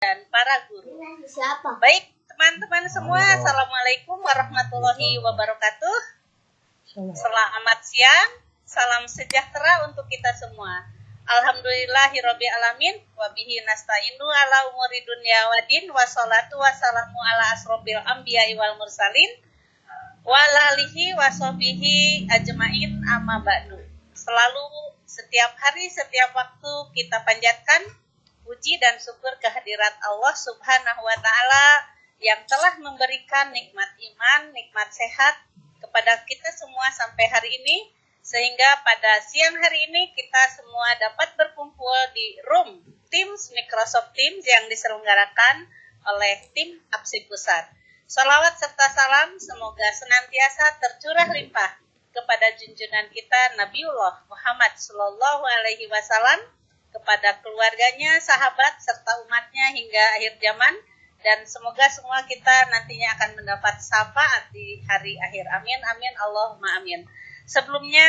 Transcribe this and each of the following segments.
dan para guru. Baik, teman-teman semua, Assalamualaikum warahmatullahi wabarakatuh. Selamat siang, salam sejahtera untuk kita semua. Alhamdulillahirabbil alamin wa bihi nasta'inu ala umuri dunya waddin wassalatu wassalamu ala asrofil anbiya'i wal mursalin wa alihi washabihi ajmain amma ba'du. Selalu setiap hari, setiap waktu kita panjatkan puji dan syukur kehadirat Allah Subhanahu wa taala yang telah memberikan nikmat iman, nikmat sehat kepada kita semua sampai hari ini, sehingga pada siang hari ini kita semua dapat berkumpul di room Teams Microsoft Teams yang diselenggarakan oleh tim APSI Pusat. Salawat serta salam semoga senantiasa tercurah limpah kepada junjungan kita Nabiullah Muhammad Sallallahu Alaihi Wasallam, kepada keluarganya, sahabat, serta umatnya hingga akhir zaman. Dan semoga semua kita nantinya akan mendapat syafaat di hari akhir. Amin, amin, Allahumma amin. Sebelumnya,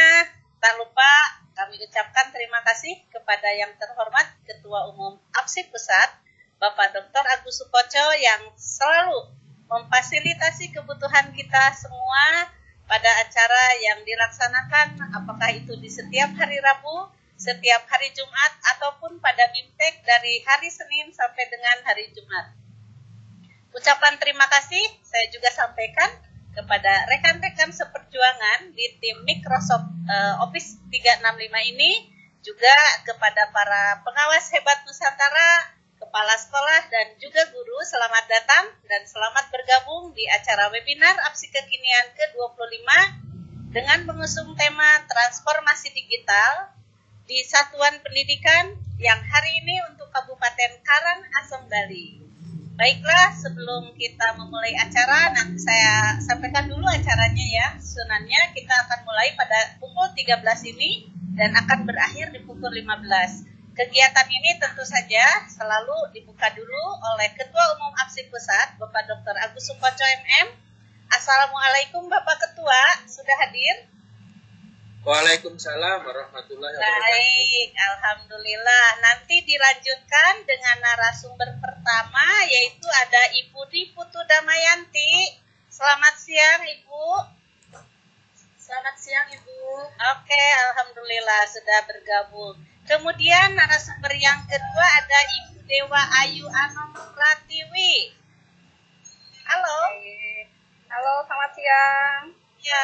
tak lupa kami ucapkan terima kasih kepada yang terhormat Ketua Umum APSI Pusat, Bapak Dr. Agus Sukoco, yang selalu memfasilitasi kebutuhan kita semua pada acara yang dilaksanakan, apakah itu di setiap hari Rabu, setiap hari Jumat, ataupun pada BIMTEK dari hari Senin sampai dengan hari Jumat. Ucapan terima kasih saya juga sampaikan kepada rekan-rekan seperjuangan di tim Microsoft Office 365 ini, juga kepada para pengawas hebat Nusantara, kepala sekolah, dan juga guru. Selamat datang dan selamat bergabung di acara webinar APSI Kekinian ke-25 dengan mengusung tema transformasi digital di Satuan Pendidikan yang hari ini untuk Kabupaten Karangasem, Bali. Baiklah, sebelum kita memulai acara, nanti saya sampaikan dulu acaranya ya. Sunannya kita akan mulai pada pukul 13 ini dan akan berakhir di pukul 15. Kegiatan ini tentu saja selalu dibuka dulu oleh Ketua Umum APSI Pusat, Bapak Dr. Agus Sukoco MM. Assalamualaikum Bapak Ketua, sudah hadir? Waalaikumsalam warahmatullahi wabarakatuh. Baik, alhamdulillah. Nanti dilanjutkan dengan narasumber pertama, yaitu ada Ibu Dwi Putu Damayanti. Selamat siang, Ibu. Selamat siang, Ibu. Oke, alhamdulillah sudah bergabung. Kemudian narasumber yang kedua ada Ibu Dewa Ayu Anom Pratiwi. Halo. Halo, selamat siang. Ya,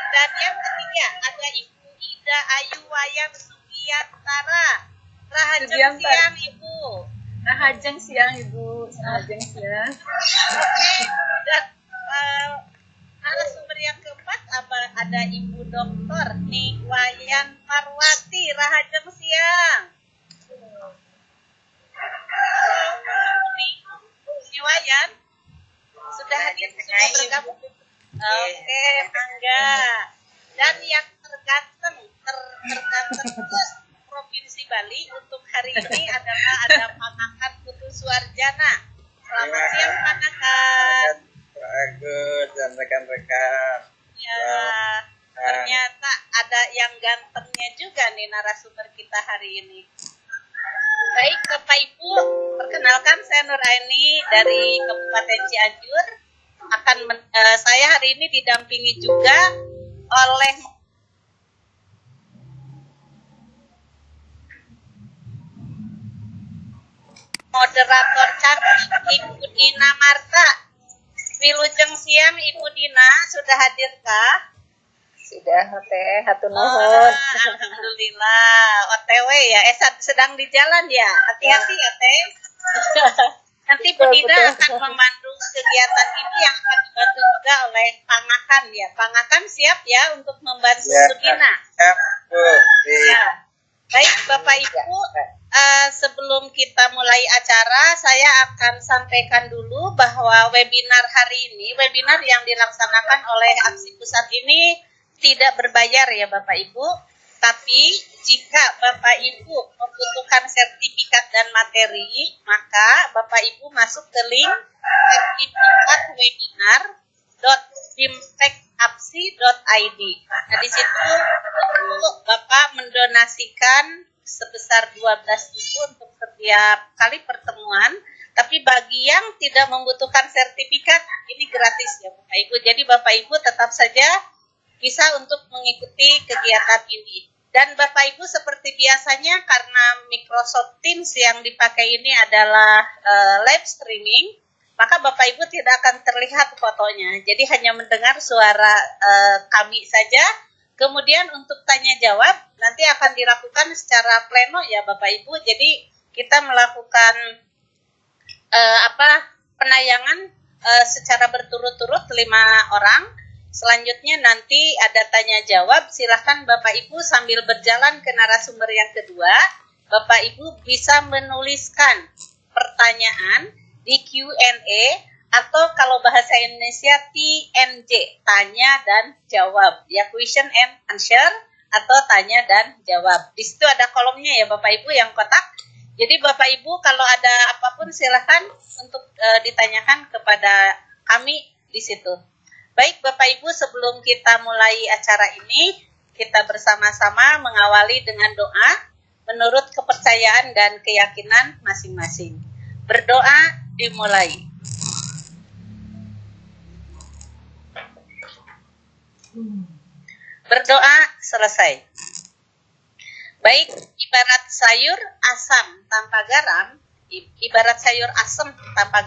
dan yang ketiga ada Ibu Ida Ayu Wayang Sugiantara. Rahajeng siang, Ibu. Rahajeng siang, Ibu. Rahajeng siang. Dan narasumber yang keempat ada Ibu Doktor Niwayan Parwati. Rahajeng siang. Niwayan sudah hadir, sudah bergabung. Oke, mangga. Dan yang terganteng ke Provinsi Bali untuk hari ini adalah ada Panakan Putu Suarjana. Selamat siang, Panakan. Pak Agus dan rekan-rekan. Ya, ternyata ada yang gantengnya juga nih narasumber kita hari ini. Baik, Bapak Ibu, perkenalkan saya Nur Aini dari Kabupaten Cianjur. Saya hari ini didampingi juga oleh moderator cantik Ibu Dina Marta. Wilujeng siang, Ibu Dina, sudah hadirkah? Sudah, Teh. Hatur nuhun. Alhamdulillah. OTW ya, sedang di jalan ya. Hati-hati ya, Teh. Nanti Bu Dina akan memandu kegiatan ini yang akan dibantu juga oleh Pangakan ya. Pangakan siap ya untuk membantu Bu Dina. Siap, Bu. Ya. Baik, Bapak Ibu, sebelum kita mulai acara, saya akan sampaikan dulu bahwa webinar hari ini, webinar yang dilaksanakan oleh APSI Pusat ini tidak berbayar ya Bapak Ibu. Tapi jika Bapak Ibu membutuhkan sertifikat dan materi, maka Bapak Ibu masuk ke link sertifikat webinar.bimtekapsi.id. Nah, di situ Bapak mendonasikan sebesar 12.000 untuk setiap kali pertemuan. Tapi bagi yang tidak membutuhkan sertifikat, ini gratis ya Bapak Ibu. Jadi Bapak Ibu tetap saja bisa untuk mengikuti kegiatan ini. Dan Bapak Ibu seperti biasanya karena Microsoft Teams yang dipakai ini adalah live streaming, maka Bapak Ibu tidak akan terlihat fotonya. Jadi hanya mendengar suara kami saja. Kemudian untuk tanya jawab nanti akan dilakukan secara pleno ya Bapak Ibu. Jadi kita melakukan penayangan secara berturut-turut 5 orang. Selanjutnya nanti ada tanya jawab. Silahkan Bapak Ibu sambil berjalan ke narasumber yang kedua, Bapak Ibu bisa menuliskan pertanyaan di Q&A atau kalau bahasa Indonesia TNJ, tanya dan jawab. Ya, question and answer atau tanya dan jawab. Di situ ada kolomnya ya Bapak Ibu yang kotak. Jadi Bapak Ibu kalau ada apapun silahkan untuk ditanyakan kepada kami di situ. Baik Bapak Ibu, sebelum kita mulai acara ini, kita bersama-sama mengawali dengan doa menurut kepercayaan dan keyakinan masing-masing. Berdoa dimulai. Berdoa selesai. Baik, ibarat sayur asam tanpa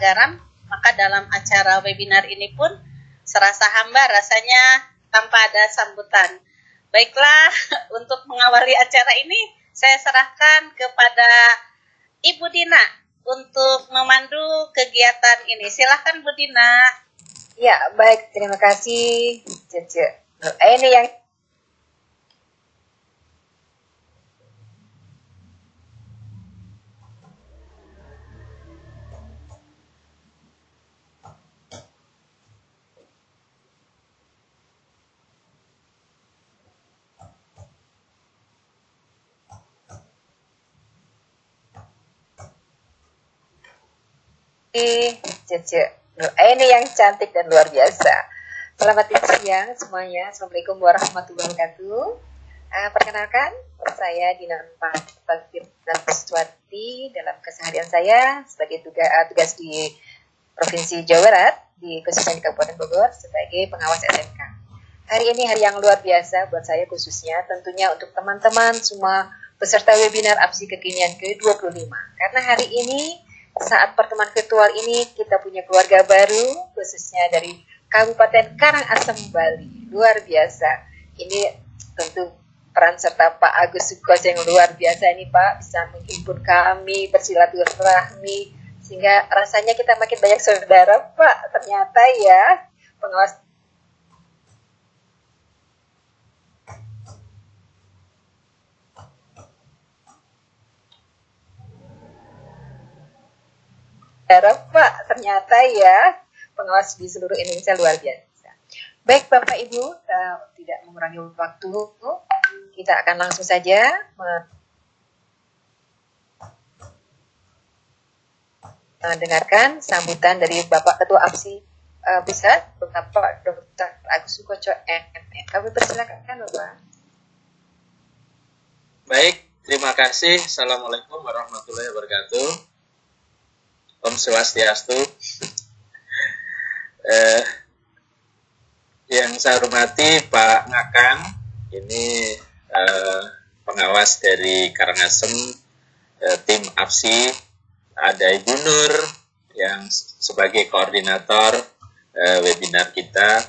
garam, maka dalam acara webinar ini pun serasa hamba rasanya tanpa ada sambutan. Baiklah, untuk mengawali acara ini, saya serahkan kepada Ibu Dina untuk memandu kegiatan ini. Silakan Bu Dina. Ya, baik. Terima kasih, Cece. Ini yang Cece. Ini yang cantik dan luar biasa. Selamat siang semuanya. Assalamualaikum warahmatullahi wabarakatuh. Perkenalkan, saya Dina Firdauswati dalam keseharian saya sebagai tugas di Provinsi Jawa Barat, khususnya di Kabupaten Bogor, sebagai pengawas SMK. Hari ini hari yang luar biasa buat saya khususnya, tentunya untuk teman-teman semua peserta webinar APSI Kekinian ke-25. Karena hari ini, saat pertemuan virtual ini, kita punya keluarga baru, khususnya dari Kabupaten Karangasem, Bali. Luar biasa. Ini tentu peran serta Pak Agus Sukoso yang luar biasa ini Pak, bisa menghimpun kami, bersilaturahmi, sehingga rasanya kita makin banyak saudara Pak. Ternyata ya, pengawas Pak, ternyata ya pengawas di seluruh Indonesia luar biasa. Baik Bapak Ibu, tidak mengurangi waktu, kita akan langsung saja mendengarkan sambutan dari Bapak Ketua APSI Pusat, Bapak Dr. Agus Sukoso MM. Kami persilakan Bapak. Baik, terima kasih. Assalamualaikum warahmatullahi wabarakatuh. Om Swastiastu. Yang saya hormati Pak Ngakan, ini pengawas dari Karangasem, tim APSI. Ada Ibu Nur yang sebagai koordinator webinar kita,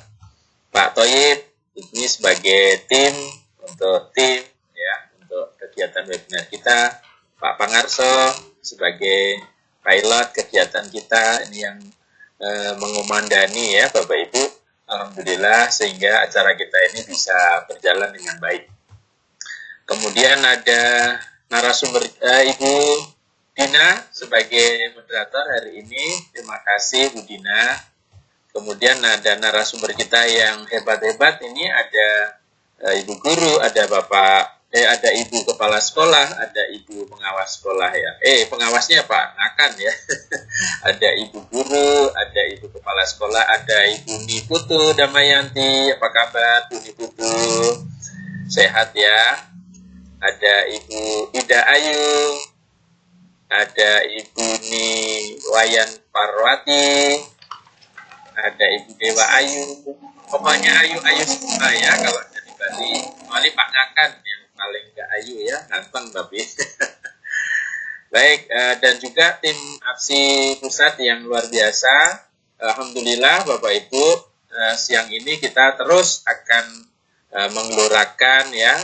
Pak Toyib ini sebagai tim untuk kegiatan webinar kita, Pak Pangarso sebagai pilot kegiatan kita ini yang mengumandani ya Bapak Ibu. Alhamdulillah sehingga acara kita ini bisa berjalan dengan baik. Kemudian ada narasumber Ibu Dina sebagai moderator hari ini. Terima kasih Bu Dina. Kemudian ada narasumber kita yang hebat-hebat ini, ada Ibu Guru, ada ada Ibu Kepala Sekolah, ada Ibu Pengawas Sekolah ya. Pengawasnya Pak Ngakan ya. Ada Ibu Guru, ada Ibu Kepala Sekolah, ada Ibu Niputu Damayanti. Apa kabar Bu Niputu? Sehat ya. Ada Ibu Ida Ayu. ada Ibu Ni Wayan Parwati, ada Ibu Dewa Ayu, pokoknya ayu semua ya kalau dari Bali. Kecuali Pak Ngakan yang paling gak ayu ya, ganteng tapi. Baik, dan juga tim aksi pusat yang luar biasa. Alhamdulillah Bapak Ibu, siang ini kita terus akan menggelorakan ya,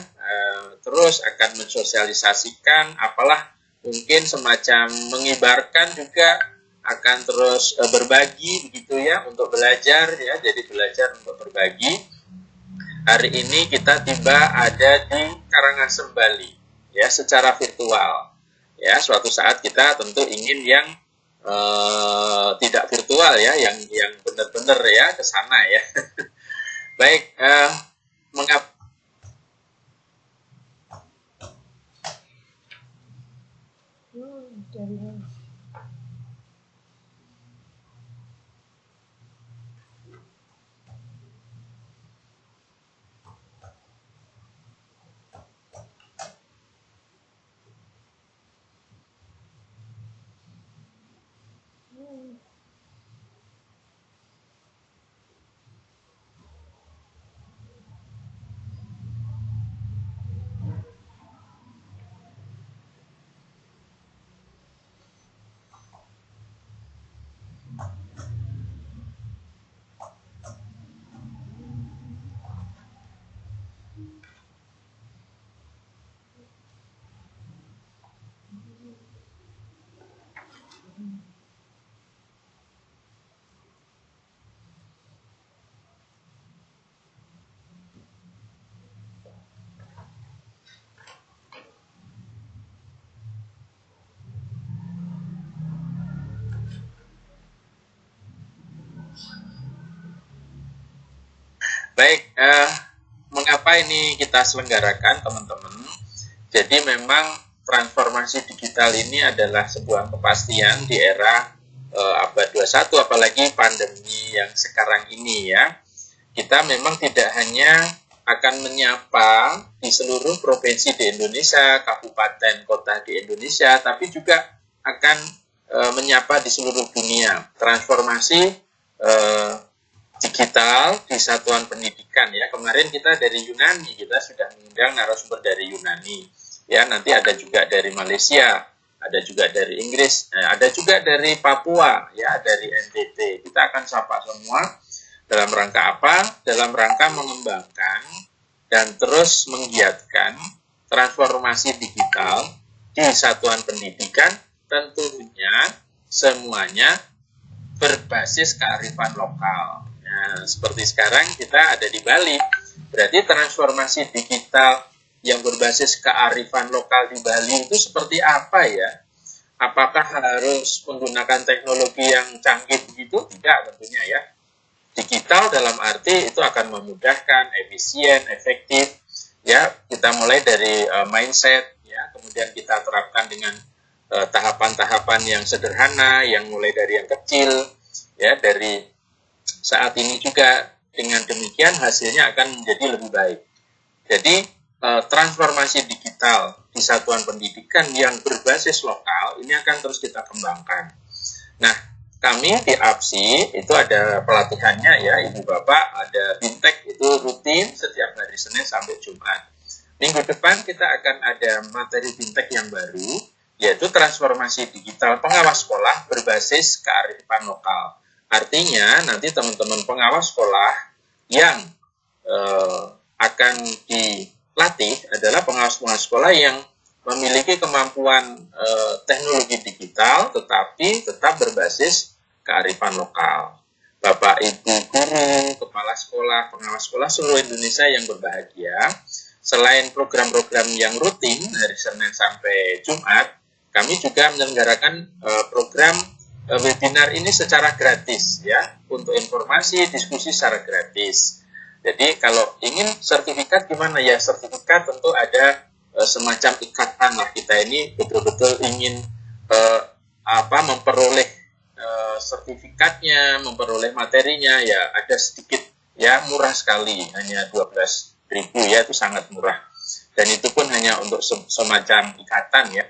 terus akan mensosialisasikan, apalah mungkin semacam mengibarkan juga akan terus berbagi begitu ya, untuk belajar ya, jadi belajar untuk berbagi. Hari ini kita tiba ada di Karangasem, Bali ya, secara virtual ya. Suatu saat kita tentu ingin yang tidak virtual ya, yang benar-benar ya ke sana ya. Baik, mengapa Baik, mengapa ini kita selenggarakan teman-teman? Jadi memang transformasi digital ini adalah sebuah kepastian di era abad 21, apalagi pandemi yang sekarang ini ya. Kita memang tidak hanya akan menyapa di seluruh provinsi di Indonesia, kabupaten, kota di Indonesia, tapi juga akan menyapa di seluruh dunia. Transformasi digital di satuan pendidikan ya. Kemarin kita dari Yunani, kita sudah mengundang narasumber dari Yunani ya. Nanti ada juga dari Malaysia, ada juga dari Inggris, ada juga dari Papua ya, dari NTT. Kita akan sapa semua dalam rangka apa? Dalam rangka mengembangkan dan terus menggiatkan transformasi digital di satuan pendidikan, tentunya semuanya berbasis kearifan lokal. Nah, seperti sekarang kita ada di Bali, berarti transformasi digital yang berbasis kearifan lokal di Bali itu seperti apa ya? Apakah harus menggunakan teknologi yang canggih begitu? Tidak tentunya ya. Digital dalam arti itu akan memudahkan, efisien, efektif. Ya, kita mulai dari mindset, ya, kemudian kita terapkan dengan tahapan-tahapan yang sederhana, yang mulai dari yang kecil, ya, dari saat ini juga dengan demikian hasilnya akan menjadi lebih baik. Jadi transformasi digital di satuan pendidikan yang berbasis lokal ini akan terus kita kembangkan. Nah, kami di APSI itu ada pelatihannya ya, Ibu Bapak, ada Bintek itu rutin setiap hari Senin sampai Jumat. Minggu depan kita akan ada materi Bintek yang baru, yaitu transformasi digital pengawas sekolah berbasis kearifan lokal. Artinya nanti teman-teman pengawas sekolah yang akan dilatih adalah pengawas-pengawas sekolah yang memiliki kemampuan teknologi digital, tetapi tetap berbasis kearifan lokal. Bapak, Ibu, guru, kepala sekolah, pengawas sekolah seluruh Indonesia yang berbahagia, selain program-program yang rutin dari Senin sampai Jumat, kami juga menyelenggarakan program webinar ini secara gratis ya, untuk informasi, diskusi secara gratis. Jadi kalau ingin sertifikat gimana ya? Sertifikat tentu ada semacam ikatan lah, kita ini betul-betul ingin memperoleh sertifikatnya, memperoleh materinya ya, ada sedikit ya, murah sekali, hanya 12.000 ya, itu sangat murah. Dan itu pun hanya untuk semacam ikatan ya.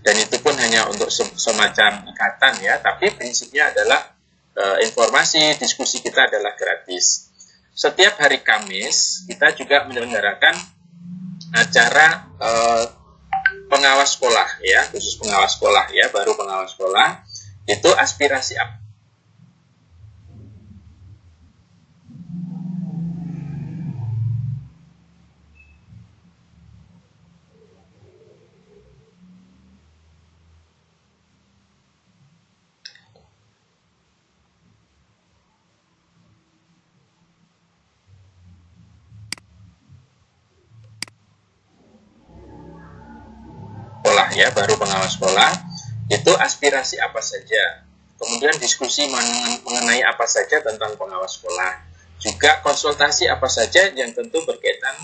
dan itu pun hanya untuk semacam ikatan ya, tapi prinsipnya adalah informasi diskusi kita adalah gratis. Setiap hari Kamis kita juga menyelenggarakan acara pengawas sekolah ya, khusus pengawas sekolah ya, baru pengawas sekolah. Itu aspirasi sekolah ya, baru pengawas sekolah. Itu aspirasi apa saja, kemudian diskusi mengenai apa saja tentang pengawas sekolah, juga konsultasi apa saja yang tentu berkaitan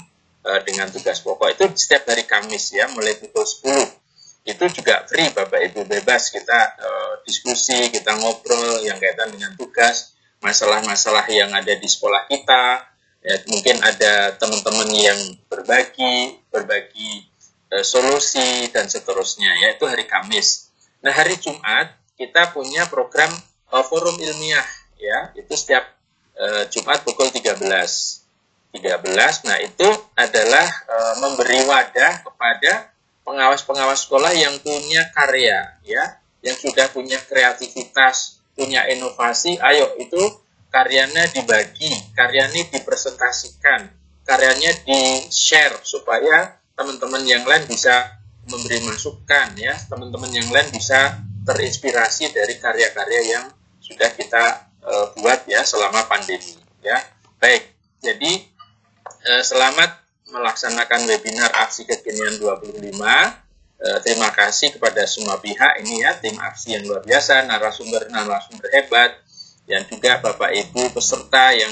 dengan tugas pokok. Itu setiap hari Kamis ya, mulai pukul 10. Itu juga free, Bapak Ibu bebas kita diskusi, kita ngobrol yang kaitan dengan tugas, masalah-masalah yang ada di sekolah kita ya, mungkin ada teman-teman yang berbagi solusi dan seterusnya ya. Itu hari Kamis. Nah, hari Jumat kita punya program forum ilmiah ya, itu setiap Jumat pukul 13. Nah, itu adalah memberi wadah kepada pengawas-pengawas sekolah yang punya karya ya, yang sudah punya kreativitas, punya inovasi. Ayo, itu karyanya dibagi, karyanya dipresentasikan, karyanya di-share supaya teman-teman yang lain bisa memberi masukan ya, teman-teman yang lain bisa terinspirasi dari karya-karya yang sudah kita buat ya selama pandemi ya. Baik, jadi selamat melaksanakan webinar Aksi Kekinian 25. Terima kasih kepada semua pihak ini ya, tim Aksi yang luar biasa, narasumber hebat, dan juga Bapak Ibu peserta yang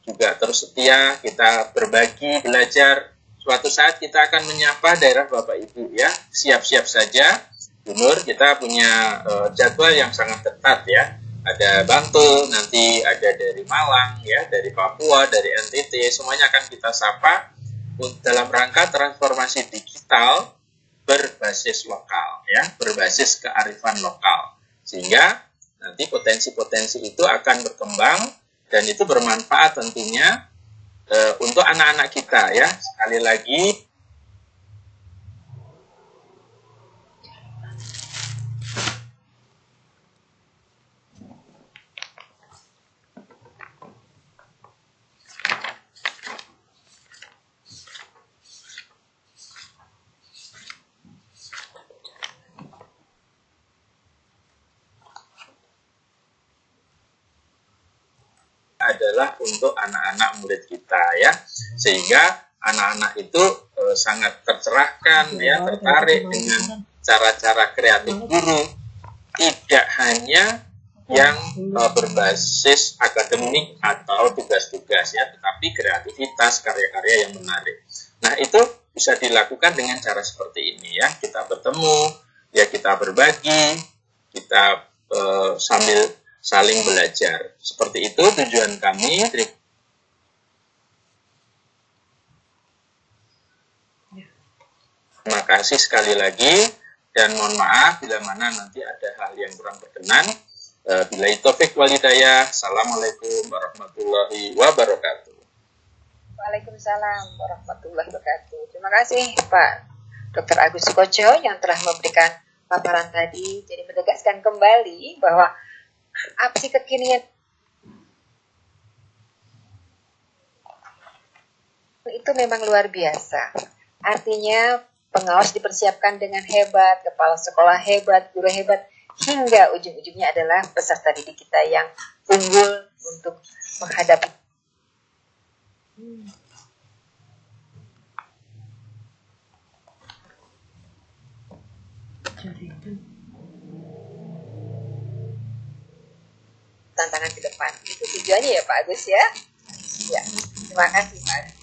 juga terus setia kita berbagi, belajar. Suatu saat kita akan menyapa daerah Bapak Ibu ya, siap-siap saja. Bu Nur, kita punya jadwal yang sangat ketat ya. Ada Bantul, nanti ada dari Malang ya, dari Papua, dari NTT, semuanya akan kita sapa dalam rangka transformasi digital berbasis lokal ya, berbasis kearifan lokal. Sehingga nanti potensi-potensi itu akan berkembang dan itu bermanfaat tentunya untuk anak-anak kita ya. Sekali lagi adalah untuk anak-anak murid kita ya, sehingga anak-anak itu sangat tercerahkan ya, tertarik dengan cara-cara kreatif guru, tidak hanya yang berbasis akademik atau tugas-tugas ya, tetapi kreativitas, karya-karya yang menarik. Nah, itu bisa dilakukan dengan cara seperti ini ya, kita bertemu ya, kita berbagi, kita sambil saling belajar. Seperti itu tujuan kami. Terima kasih sekali lagi, dan mohon maaf bila mana nanti ada hal yang kurang berkenan. Billahi taufik wal hidayah. Assalamualaikum warahmatullahi wabarakatuh. Waalaikumsalam warahmatullahi wabarakatuh. Terima kasih Pak Dr. Agus Sukoco yang telah memberikan paparan tadi. Jadi menegaskan kembali bahwa aksi kekinian itu memang luar biasa. Artinya pengawas dipersiapkan dengan hebat, kepala sekolah hebat, guru hebat, hingga ujung-ujungnya adalah peserta didik kita yang unggul untuk menghadapi tantangan ke depan. Itu tujuannya ya Pak Agus ya. Ya, terima kasih Pak Agus.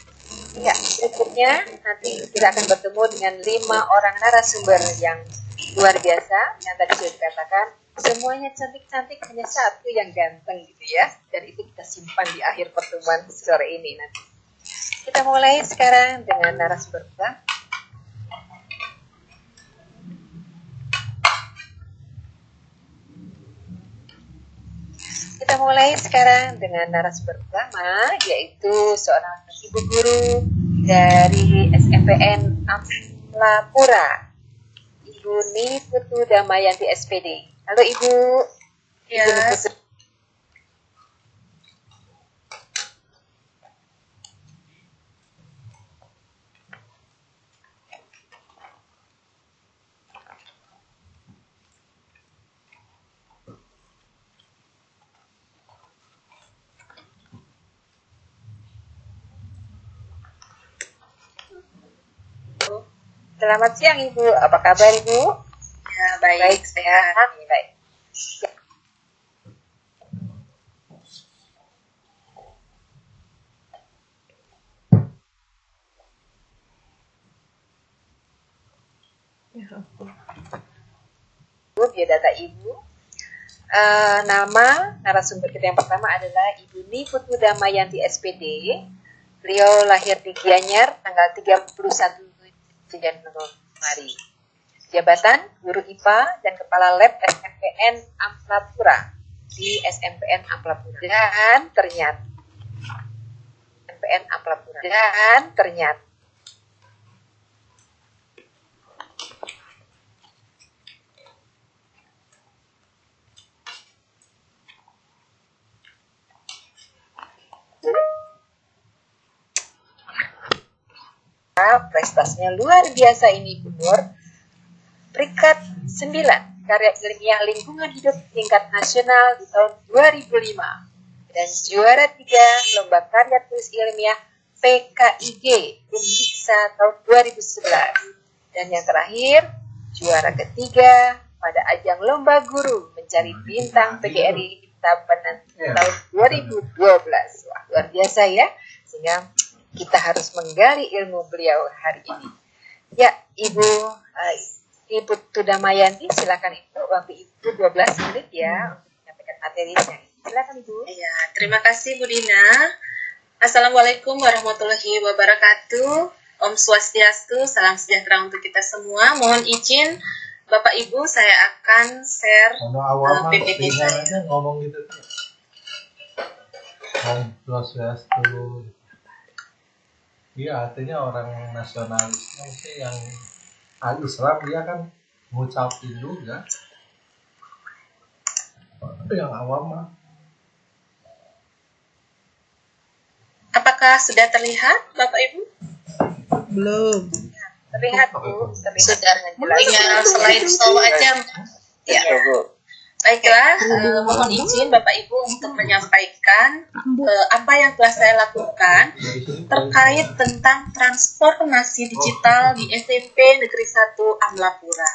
Ya, berikutnya nanti kita akan bertemu dengan 5 orang narasumber yang luar biasa, yang tadi sudah dikatakan semuanya cantik-cantik, hanya satu yang ganteng gitu ya. Dan itu kita simpan di akhir pertemuan sore ini nanti. Kita mulai sekarang dengan narasumber kita. kita mulai sekarang dengan narasumber utama, yaitu seorang ibu guru dari SMPN Amlapura, Ibu Niputu Damayanti SPD. Halo Ibu. Ya. Ibu Niputu. Selamat siang Ibu, apa kabar Ibu? Ya, baik. Sehat. Baik. Ibu, biodata Ibu. Nama narasumber kita yang pertama adalah Ibu Niputu Damayanti SPD. Beliau lahir di Gianyar tanggal 31 Januari. Jabatan Guru IPA dan Kepala Lab SMPN Amlapura di SMPN Amlapura. Dan ternyata prestasinya luar biasa ini Bu Nur. Peringkat 9 karya ilmiah lingkungan hidup tingkat nasional di tahun 2005 dan juara 3 lomba karya tulis ilmiah PKIG Undiksa tahun 2011 dan yang terakhir juara ketiga pada ajang lomba guru mencari bintang PGRI Tabanan tahun 2012. Wah, luar biasa ya, sehingga kita harus menggali ilmu beliau hari ini. Ya, Ibu Tudamayanti, silakan Ibu, waktu Ibu 12 menit ya untuk menyampaikan materinya. Silakan Ibu. Ya, terima kasih Bu Dina. Assalamualaikum warahmatullahi wabarakatuh. Om Swastiastu, salam sejahtera untuk kita semua. Mohon izin Bapak Ibu, saya akan share PPT saya. Ngomong gitu. Om Swastiastu. Iya, artinya orang nasionalis sih yang Islam dia kan ngucapin juga. Yang awam mah. Apakah sudah terlihat Bapak Ibu? Belum. Terlihat Bu, terlihat Sudah. dengan jelas. Tinggal slideshow aja. Ya. Baiklah, mohon izin Bapak Ibu untuk menyampaikan apa yang telah saya lakukan terkait tentang transformasi digital di SMP Negeri 1 Amlapura.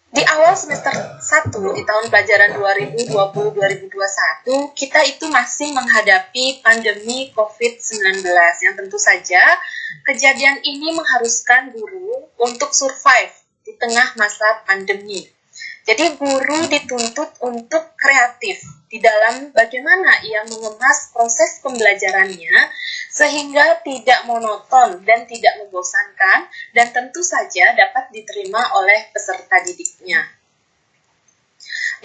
Di awal semester 1 di tahun pelajaran 2020-2021, kita itu masih menghadapi pandemi COVID-19 yang tentu saja kejadian ini mengharuskan guru untuk survive di tengah masa pandemi. Jadi guru dituntut untuk kreatif di dalam bagaimana ia mengemas proses pembelajarannya sehingga tidak monoton dan tidak membosankan dan tentu saja dapat diterima oleh peserta didiknya.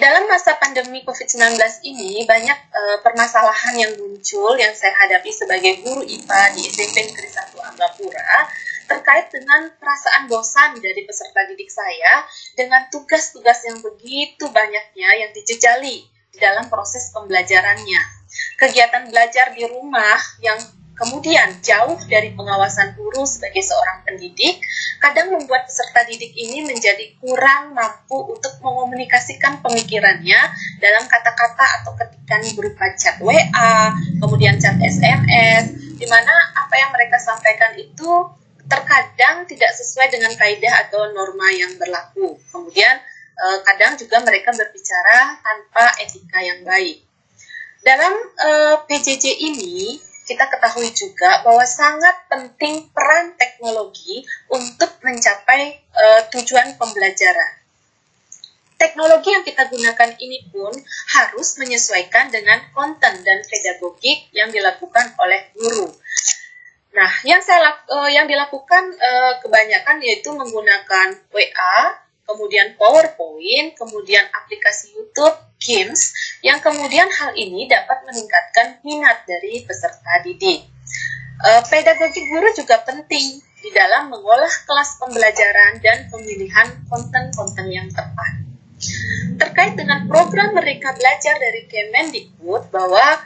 Dalam masa pandemi COVID-19 ini banyak permasalahan yang muncul yang saya hadapi sebagai guru IPA di SMP Negeri 1 Amlapura terkait dengan perasaan bosan dari peserta didik saya dengan tugas-tugas yang begitu banyaknya yang dijejali di dalam proses pembelajarannya. Kegiatan belajar di rumah yang kemudian jauh dari pengawasan guru sebagai seorang pendidik, kadang membuat peserta didik ini menjadi kurang mampu untuk mengomunikasikan pemikirannya dalam kata-kata atau ketikan berupa chat WA, kemudian chat SMS, di mana apa yang mereka sampaikan itu terkadang tidak sesuai dengan kaidah atau norma yang berlaku. Kemudian kadang juga mereka berbicara tanpa etika yang baik. Dalam PJJ ini kita ketahui juga bahwa sangat penting peran teknologi untuk mencapai tujuan pembelajaran. Teknologi yang kita gunakan ini pun harus menyesuaikan dengan konten dan pedagogik yang dilakukan oleh guru. Nah, yang dilakukan kebanyakan yaitu menggunakan WA, kemudian PowerPoint, kemudian aplikasi YouTube, Games, yang kemudian hal ini dapat meningkatkan minat dari peserta didik. Pedagogi guru juga penting di dalam mengolah kelas pembelajaran dan pemilihan konten-konten yang tepat. Terkait dengan program Merdeka Belajar dari Kemendikbud, bahwa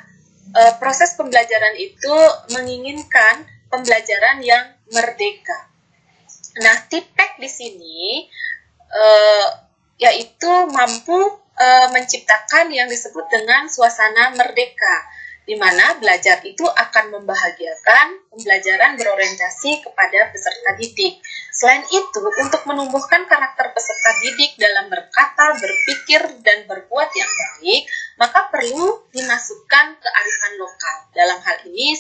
proses pembelajaran itu menginginkan pembelajaran yang merdeka. Nah, TIPEK di sini yaitu mampu menciptakan yang disebut dengan suasana merdeka, di mana belajar itu akan membahagiakan pembelajaran berorientasi kepada peserta didik. Selain itu, untuk menumbuhkan karakter peserta didik dalam berkata, berpikir, dan berbuat yang baik, maka perlu dimasukkan kearifan lokal. Dalam hal ini,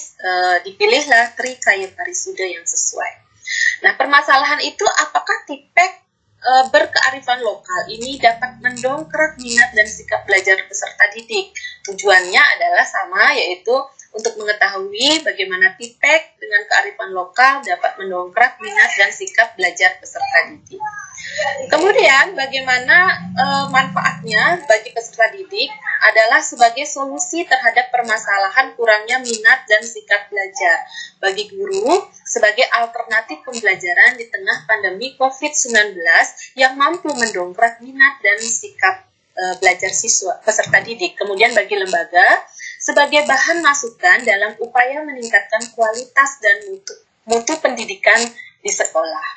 dipilihlah Trikaya Parisuda yang sesuai. Nah, permasalahan itu apakah TIPEK berkearifan lokal ini dapat mendongkrak minat dan sikap belajar peserta didik. Tujuannya adalah sama, yaitu untuk mengetahui bagaimana TIPEK dengan kearifan lokal dapat mendongkrak minat dan sikap belajar peserta didik. Kemudian bagaimana manfaatnya bagi peserta didik adalah sebagai solusi terhadap permasalahan kurangnya minat dan sikap belajar. Bagi guru, sebagai alternatif pembelajaran di tengah pandemi COVID-19 yang mampu mendongkrak minat dan sikap belajar siswa peserta didik. Kemudian bagi lembaga, sebagai bahan masukan dalam upaya meningkatkan kualitas dan mutu pendidikan di sekolah.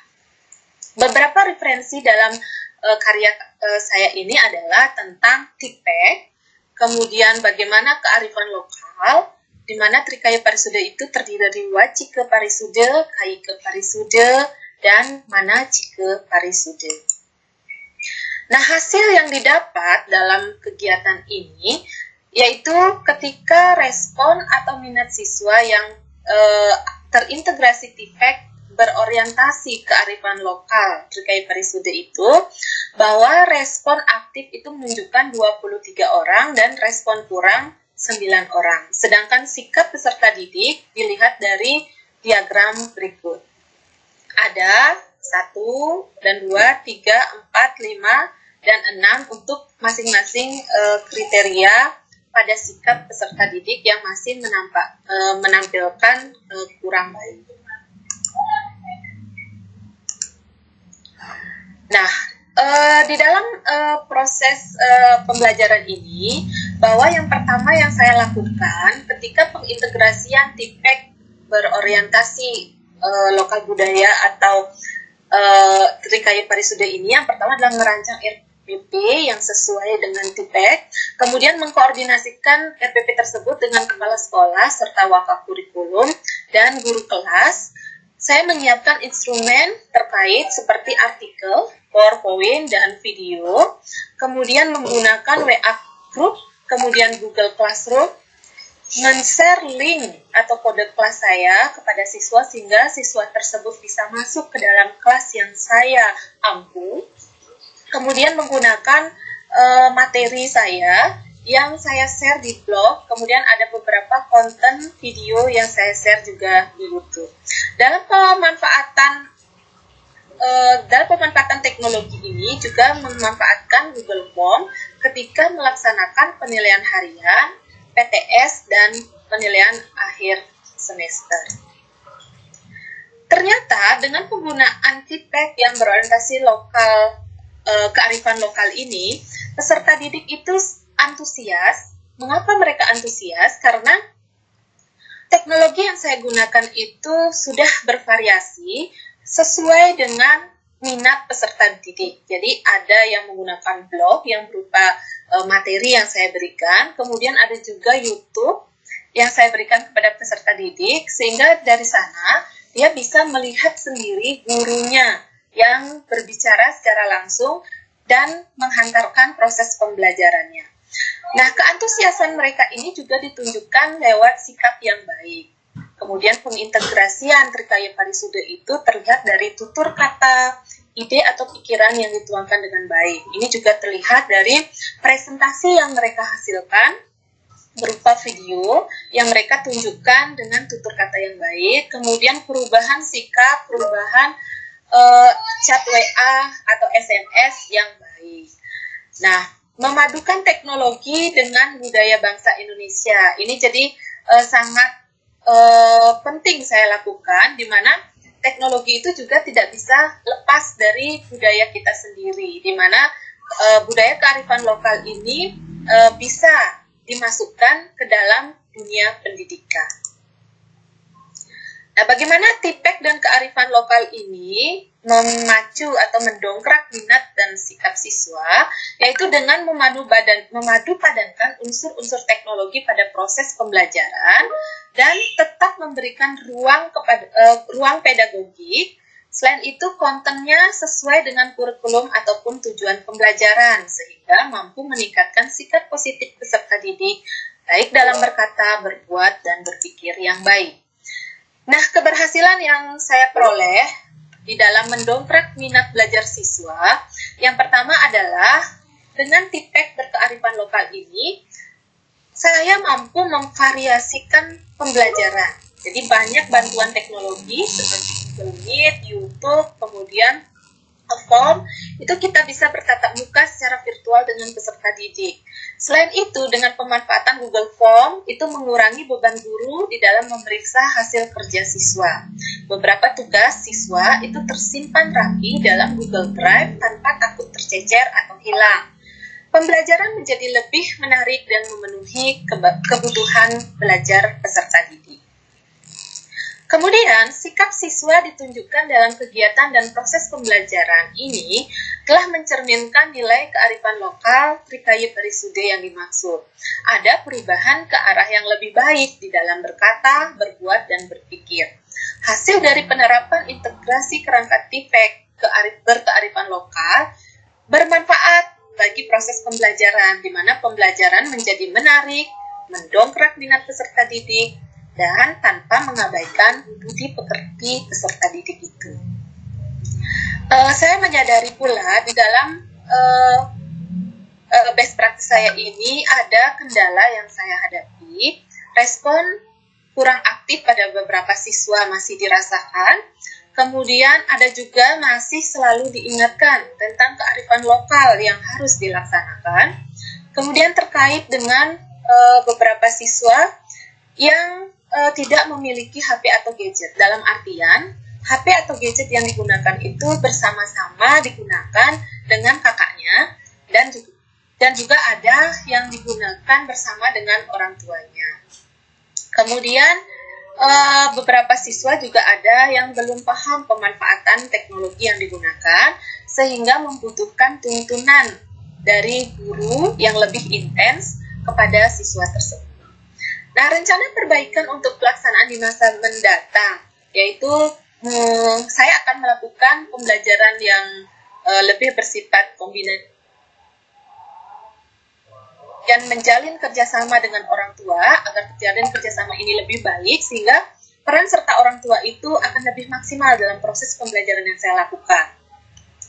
Beberapa referensi dalam karya saya ini adalah tentang TIPEK, kemudian bagaimana kearifan lokal, di mana Trikaya Parisuda itu terdiri dari Wacike Parisuda, Kaike Parisuda, dan Manacike Parisuda. Nah, hasil yang didapat dalam kegiatan ini yaitu ketika respon atau minat siswa yang terintegrasi TIPEK berorientasi kearifan lokal Trikaya Parisuda itu, bahwa respon aktif itu menunjukkan 23 orang dan respon kurang 9 orang. Sedangkan sikap peserta didik dilihat dari diagram berikut. Ada 1 dan 2, 3, 4, 5, dan 6 untuk masing-masing kriteria pada sikap peserta didik yang masih menampilkan kurang baik. Nah, di dalam proses pembelajaran ini, bahwa yang pertama yang saya lakukan ketika pengintegrasian TIPEK berorientasi lokal budaya atau Trikaya Parisuda ini, yang pertama adalah merancang RPP yang sesuai dengan TIPEK, kemudian mengkoordinasikan RPP tersebut dengan kepala sekolah serta wakaf kurikulum dan guru kelas. Saya menyiapkan instrumen terkait seperti artikel, PowerPoint, dan video, kemudian menggunakan WA Group, kemudian Google Classroom, men-share link atau kode kelas saya kepada siswa sehingga siswa tersebut bisa masuk ke dalam kelas yang saya ampu, kemudian menggunakan materi saya yang saya share di blog, kemudian ada beberapa konten video yang saya share juga di YouTube. Dalam pemanfaatan teknologi ini juga memanfaatkan Google Form ketika melaksanakan penilaian harian, PTS, dan penilaian akhir semester. Ternyata dengan penggunaan TIPEK yang berorientasi lokal, kearifan lokal ini, peserta didik itu antusias. Mengapa mereka antusias? Karena teknologi yang saya gunakan itu sudah bervariasi sesuai dengan minat peserta didik. Jadi ada yang menggunakan blog yang berupa materi yang saya berikan, kemudian ada juga YouTube yang saya berikan kepada peserta didik, sehingga dari sana dia bisa melihat sendiri gurunya yang berbicara secara langsung dan menghantarkan proses pembelajarannya. Nah, keantusiasan mereka ini juga ditunjukkan lewat sikap yang baik. Kemudian pengintegrasian Trikaya Parisuda itu terlihat dari tutur kata, ide atau pikiran yang dituangkan dengan baik. Ini juga terlihat dari presentasi yang mereka hasilkan berupa video yang mereka tunjukkan dengan tutur kata yang baik, kemudian perubahan sikap, perubahan chat WA atau SMS yang baik. Nah, memadukan teknologi dengan budaya bangsa Indonesia ini jadi sangat penting saya lakukan, di mana teknologi itu juga tidak bisa lepas dari budaya kita sendiri, di mana budaya kearifan lokal ini bisa dimasukkan ke dalam dunia pendidikan. Nah, bagaimana TIPEK dan kearifan lokal ini memacu atau mendongkrak minat dan sikap siswa, yaitu dengan memadu padankan unsur-unsur teknologi pada proses pembelajaran dan tetap memberikan ruang pedagogik. Selain itu, kontennya sesuai dengan kurikulum ataupun tujuan pembelajaran, sehingga mampu meningkatkan sikap positif peserta didik, baik dalam berkata, berbuat, dan berpikir yang baik. Nah, keberhasilan yang saya peroleh di dalam mendongkrak minat belajar siswa, yang pertama adalah dengan TIPEK berkearifan lokal ini, saya mampu memvariasikan pembelajaran. Jadi banyak bantuan teknologi seperti Google Meet, YouTube, kemudian Form, itu kita bisa bertatap muka secara virtual dengan peserta didik. Selain itu, dengan pemanfaatan Google Form, itu mengurangi beban guru di dalam memeriksa hasil kerja siswa. Beberapa tugas siswa itu tersimpan rapi dalam Google Drive tanpa takut tercecer atau hilang. Pembelajaran menjadi lebih menarik dan memenuhi kebutuhan belajar peserta didik. Kemudian, sikap siswa ditunjukkan dalam kegiatan dan proses pembelajaran ini telah mencerminkan nilai kearifan lokal Trikaya Parisude yang dimaksud. Ada perubahan ke arah yang lebih baik di dalam berkata, berbuat, dan berpikir. Hasil dari penerapan integrasi kerangka TIPEK berkearifan lokal bermanfaat bagi proses pembelajaran, di mana pembelajaran menjadi menarik, mendongkrak minat peserta didik, dan tanpa mengabaikan budi pekerti peserta didik itu. Saya menyadari pula di dalam best practice saya ini ada kendala yang saya hadapi. Respon kurang aktif pada beberapa siswa masih dirasakan. Kemudian ada juga masih selalu diingatkan tentang kearifan lokal yang harus dilaksanakan. Kemudian terkait dengan beberapa siswa yang tidak memiliki HP atau gadget. Dalam artian, HP atau gadget yang digunakan itu bersama-sama digunakan dengan kakaknya, dan juga ada yang digunakan bersama dengan orang tuanya. Kemudian, beberapa siswa juga ada yang belum paham pemanfaatan teknologi yang digunakan, sehingga membutuhkan tuntunan dari guru yang lebih intens kepada siswa tersebut. Nah, rencana perbaikan untuk pelaksanaan di masa mendatang, yaitu saya akan melakukan pembelajaran yang lebih bersifat kombinasi dan menjalin kerjasama dengan orang tua agar kejadian kerjasama ini lebih baik, sehingga peran serta orang tua itu akan lebih maksimal dalam proses pembelajaran yang saya lakukan.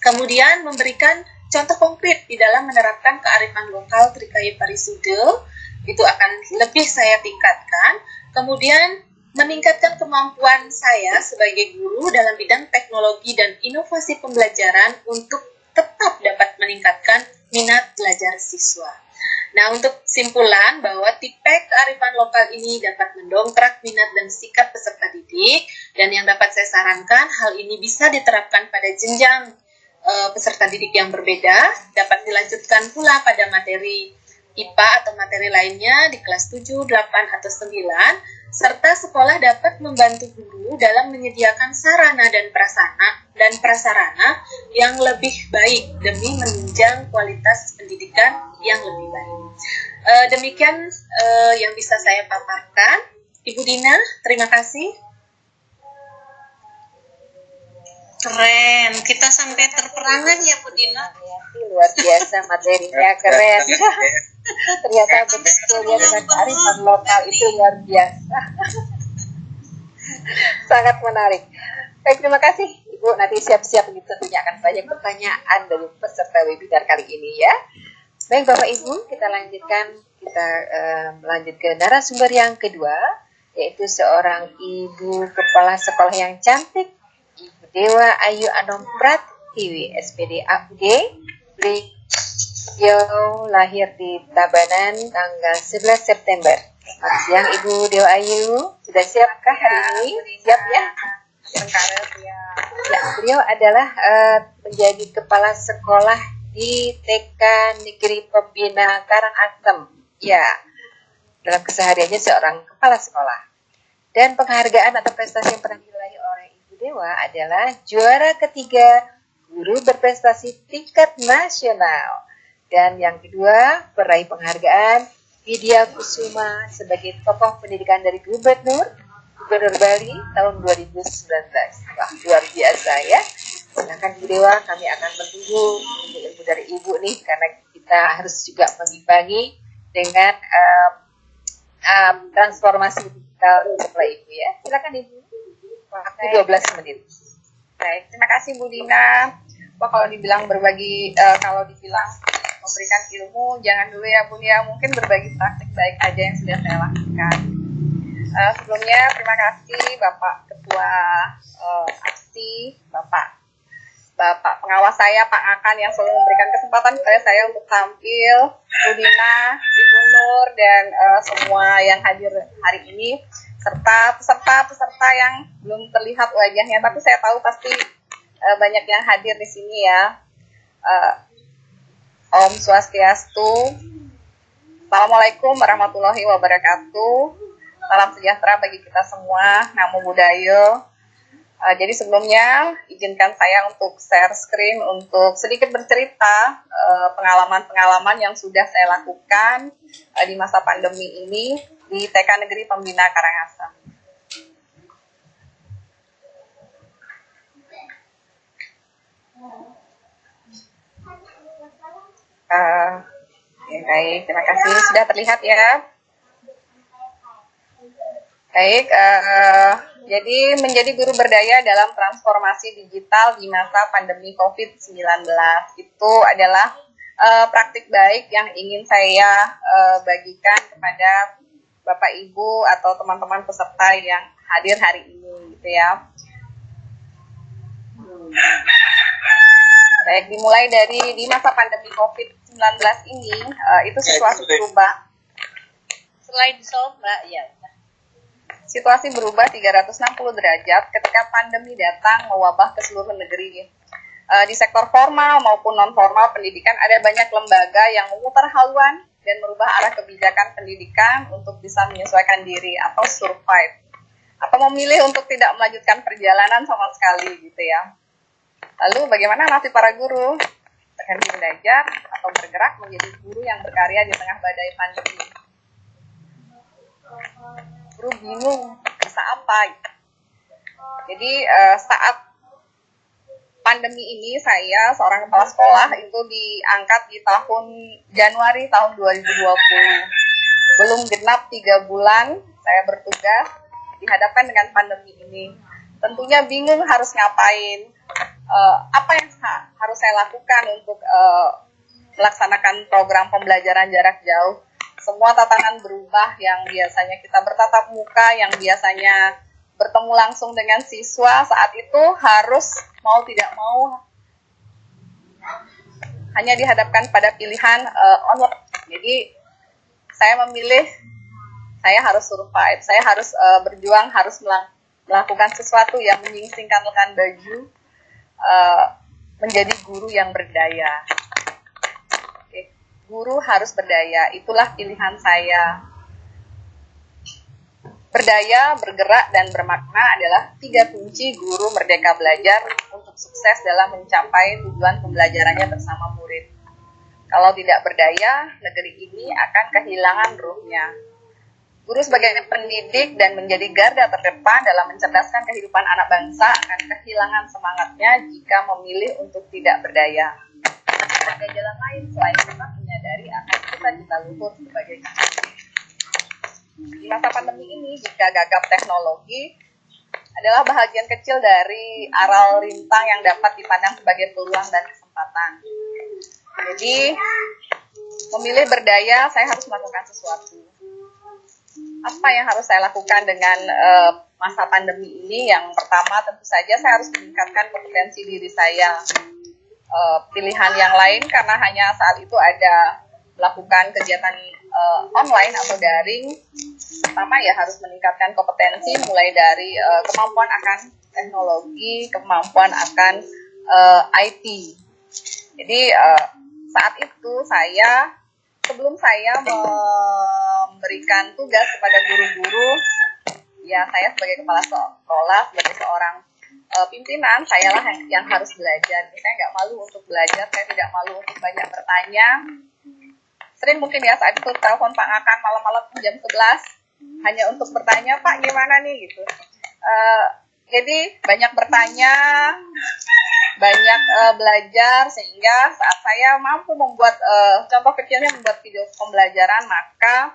Kemudian memberikan contoh konkret di dalam menerapkan kearifan lokal Trikaya Parisude, itu akan lebih saya tingkatkan. Kemudian meningkatkan kemampuan saya sebagai guru dalam bidang teknologi dan inovasi pembelajaran untuk tetap dapat meningkatkan minat belajar siswa. Nah, untuk kesimpulan bahwa TIPEK kearifan lokal ini dapat mendongkrak minat dan sikap peserta didik, dan yang dapat saya sarankan hal ini bisa diterapkan pada jenjang peserta didik yang berbeda, dapat dilanjutkan pula pada materi IPA atau materi lainnya di kelas 7, 8, atau 9, serta sekolah dapat membantu guru dalam menyediakan sarana dan prasarana yang lebih baik demi menunjang kualitas pendidikan yang lebih baik. Demikian yang bisa saya paparkan. Ibu Dina, terima kasih. Keren, kita sampai terperangan ya Bu Dina. Luar biasa, materinya keren. Ternyata betul ya, dengan kearifan lokal itu luar biasa. Sangat menarik. Baik, terima kasih Ibu. Nanti siap-siap, ini tentunya akan banyak pertanyaan dari peserta webinar kali ini ya. Baik Bapak Ibu, kita lanjutkan. Kita melanjut ke narasumber yang kedua, yaitu seorang ibu kepala sekolah yang cantik, Ibu Dewa Ayu Anom Pratiwi, SPD AUD. Beliau lahir di Tabanan tanggal 11 September. Selamat siang Ibu Dewa Ayu, sudah siapkah hari ini? Siap ya? Ya, beliau adalah menjadi kepala sekolah di TK Negeri Pembina Karangasem. Ya, dalam kesehariannya seorang kepala sekolah. Dan penghargaan atau prestasi yang pernah diraih oleh Ibu Dewa adalah juara ketiga guru berprestasi tingkat nasional. Dan yang kedua, peraih penghargaan Widya Kusuma sebagai tokoh pendidikan dari Gubernur Bali tahun 2019. Wah, luar biasa ya. Sedangkan Ibu Dewa, kami akan menunggu ilmu dari Ibu nih, karena kita harus juga mengimbangi dengan transformasi digital setelah Ibu ya. Silakan Ibu. Waktu 12 menit. Baik, terima kasih Bu Dina. Wah, kalau dibilang kalau dibilang memberikan ilmu, jangan dulu ya Bu ya. Mungkin berbagi praktik baik aja yang sudah saya lakukan. Sebelumnya terima kasih Bapak Ketua APSI, Bapak pengawas saya Pak Akan yang selalu memberikan kesempatan kepada saya untuk tampil, Bu Dina, Ibu Nur, dan semua yang hadir hari ini, serta peserta yang belum terlihat wajahnya, tapi saya tahu pasti banyak yang hadir di sini ya. Om Swastiastu. Assalamualaikum warahmatullahi wabarakatuh. Salam sejahtera bagi kita semua. Namo Buddhaya. Jadi sebelumnya izinkan saya untuk share screen untuk sedikit bercerita pengalaman-pengalaman yang sudah saya lakukan di masa pandemi ini di TK Negeri Pembina Karangasem. Baik, terima kasih. Sudah terlihat ya. Baik, jadi menjadi guru berdaya dalam transformasi digital di masa pandemi COVID-19 itu adalah praktik baik yang ingin saya bagikan kepada Bapak Ibu atau teman-teman peserta yang hadir hari ini gitu ya. Baik, dimulai dari di masa pandemi COVID-19 ini itu situasi berubah. Slide Mbak, ya. Situasi berubah 360 derajat ketika pandemi datang mewabah ke seluruh negeri. Di sektor formal maupun non-formal pendidikan ada banyak lembaga yang memutar haluan dan merubah arah kebijakan pendidikan untuk bisa menyesuaikan diri atau survive. Atau memilih untuk tidak melanjutkan perjalanan sama sekali gitu ya. Lalu bagaimana nasib para guru? Berhenti belajar atau bergerak menjadi guru yang berkarya di tengah badai pandemi. Guru bingung bisa apa? Jadi saat pandemi ini saya seorang kepala sekolah itu diangkat di tahun Januari tahun 2020. Belum genap 3 bulan saya bertugas dihadapkan dengan pandemi ini. Tentunya bingung harus ngapain. Apa yang harus saya lakukan untuk melaksanakan program pembelajaran jarak jauh. Semua tatanan berubah, yang biasanya kita bertatap muka, yang biasanya bertemu langsung dengan siswa, saat itu harus mau tidak mau hanya dihadapkan pada pilihan online. Jadi saya memilih, saya harus survive, saya harus berjuang, harus melakukan sesuatu yang menyingsingkan lengan baju, menjadi guru yang berdaya. Guru harus berdaya, itulah pilihan saya. Berdaya, bergerak, dan bermakna adalah 3 kunci guru merdeka belajar untuk sukses dalam mencapai tujuan pembelajarannya bersama murid. Kalau tidak berdaya, negeri ini akan kehilangan ruhnya. Guru sebagai pendidik dan menjadi garda terdepan dalam mencerdaskan kehidupan anak bangsa akan kehilangan semangatnya jika memilih untuk tidak berdaya. Ada jalan lain selain tetap menyadari akan cita-cita luhur sebagai guru. Di masa pandemi ini, jika gagap teknologi adalah bahagian kecil dari aral rintang yang dapat dipandang sebagai peluang dan kesempatan. Jadi, memilih berdaya, saya harus melakukan sesuatu. apa yang harus saya lakukan dengan masa pandemi ini? Yang pertama tentu saja saya harus meningkatkan kompetensi diri saya. Pilihan yang lain karena hanya saat itu ada melakukan kegiatan online atau daring. Pertama ya harus meningkatkan kompetensi mulai dari kemampuan akan teknologi, kemampuan akan IT. Jadi saat itu sebelum saya memberikan tugas kepada guru-guru, ya saya sebagai kepala sekolah, sebagai seorang pimpinan, sayalah yang harus belajar. Saya nggak malu untuk belajar, saya tidak malu untuk banyak bertanya. Sering mungkin ya saat itu telepon Pak Ngakan malam-malam jam 11, hanya untuk bertanya, Pak gimana nih gitu. Jadi banyak bertanya, banyak belajar, sehingga saat saya mampu membuat contoh kecilnya membuat video pembelajaran, maka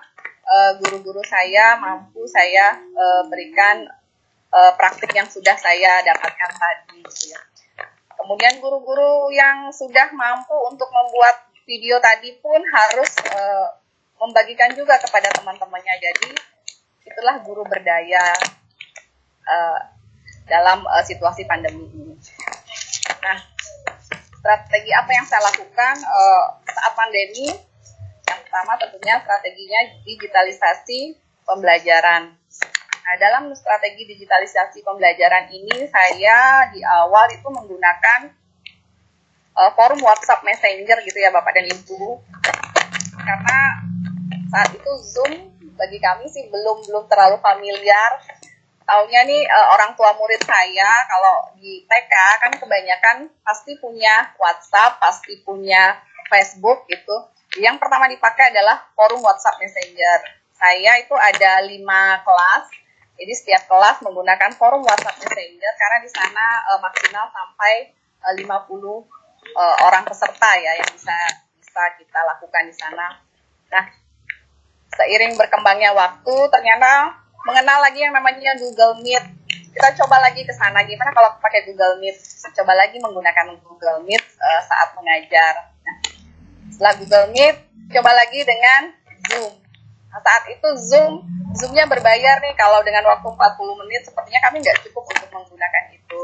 guru-guru saya mampu saya berikan praktik yang sudah saya dapatkan tadi gitu ya. Kemudian guru-guru yang sudah mampu untuk membuat video tadi pun harus membagikan juga kepada teman-temannya. Jadi itulah guru berdaya dalam situasi pandemi ini. Nah, strategi apa yang saya lakukan saat pandemi? Yang pertama tentunya strateginya digitalisasi pembelajaran. Nah, dalam strategi digitalisasi pembelajaran ini saya di awal itu menggunakan forum WhatsApp Messenger gitu ya Bapak dan Ibu. Karena saat itu Zoom bagi kami sih belum terlalu familiar. Taunya nih orang tua murid saya kalau di TK kan kebanyakan pasti punya WhatsApp, pasti punya Facebook gitu. Yang pertama dipakai adalah forum WhatsApp Messenger. Saya itu ada 5 kelas. Jadi setiap kelas menggunakan forum WhatsApp Messenger karena di sana maksimal sampai 50 orang peserta ya yang bisa kita lakukan di sana. Nah, seiring berkembangnya waktu ternyata mengenal lagi yang namanya Google Meet. Kita coba lagi ke sana, gimana kalau pakai Google Meet? Coba lagi menggunakan Google Meet saat mengajar. Nah, setelah Google Meet, coba lagi dengan Zoom. Nah, saat itu Zoom-nya berbayar nih, kalau dengan waktu 40 menit sepertinya kami nggak cukup untuk menggunakan itu.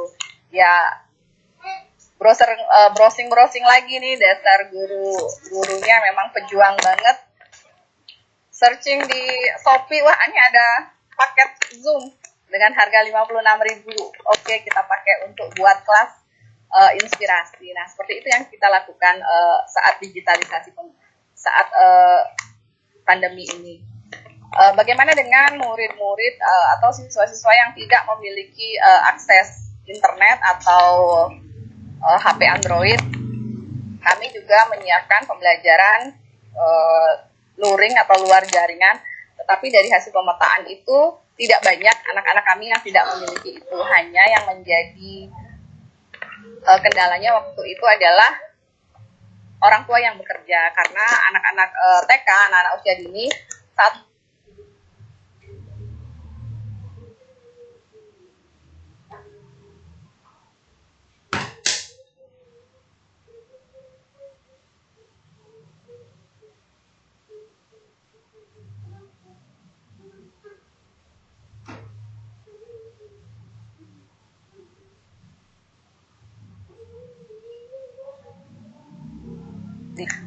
Ya, browsing lagi nih, dasar gurunya memang pejuang banget. Searching di Shopee, wah ini ada paket Zoom dengan harga 56.000. Oke, kita pakai untuk buat kelas inspirasi. Nah, seperti itu yang kita lakukan saat digitalisasi saat pandemi ini. Bagaimana dengan murid-murid atau siswa-siswa yang tidak memiliki akses internet atau HP Android? Kami juga menyiapkan pembelajaran luring atau luar jaringan, tetapi dari hasil pemetaan itu tidak banyak anak-anak kami yang tidak memiliki itu. Hanya yang menjadi kendalanya waktu itu adalah orang tua yang bekerja, karena anak-anak TK, anak-anak usia dini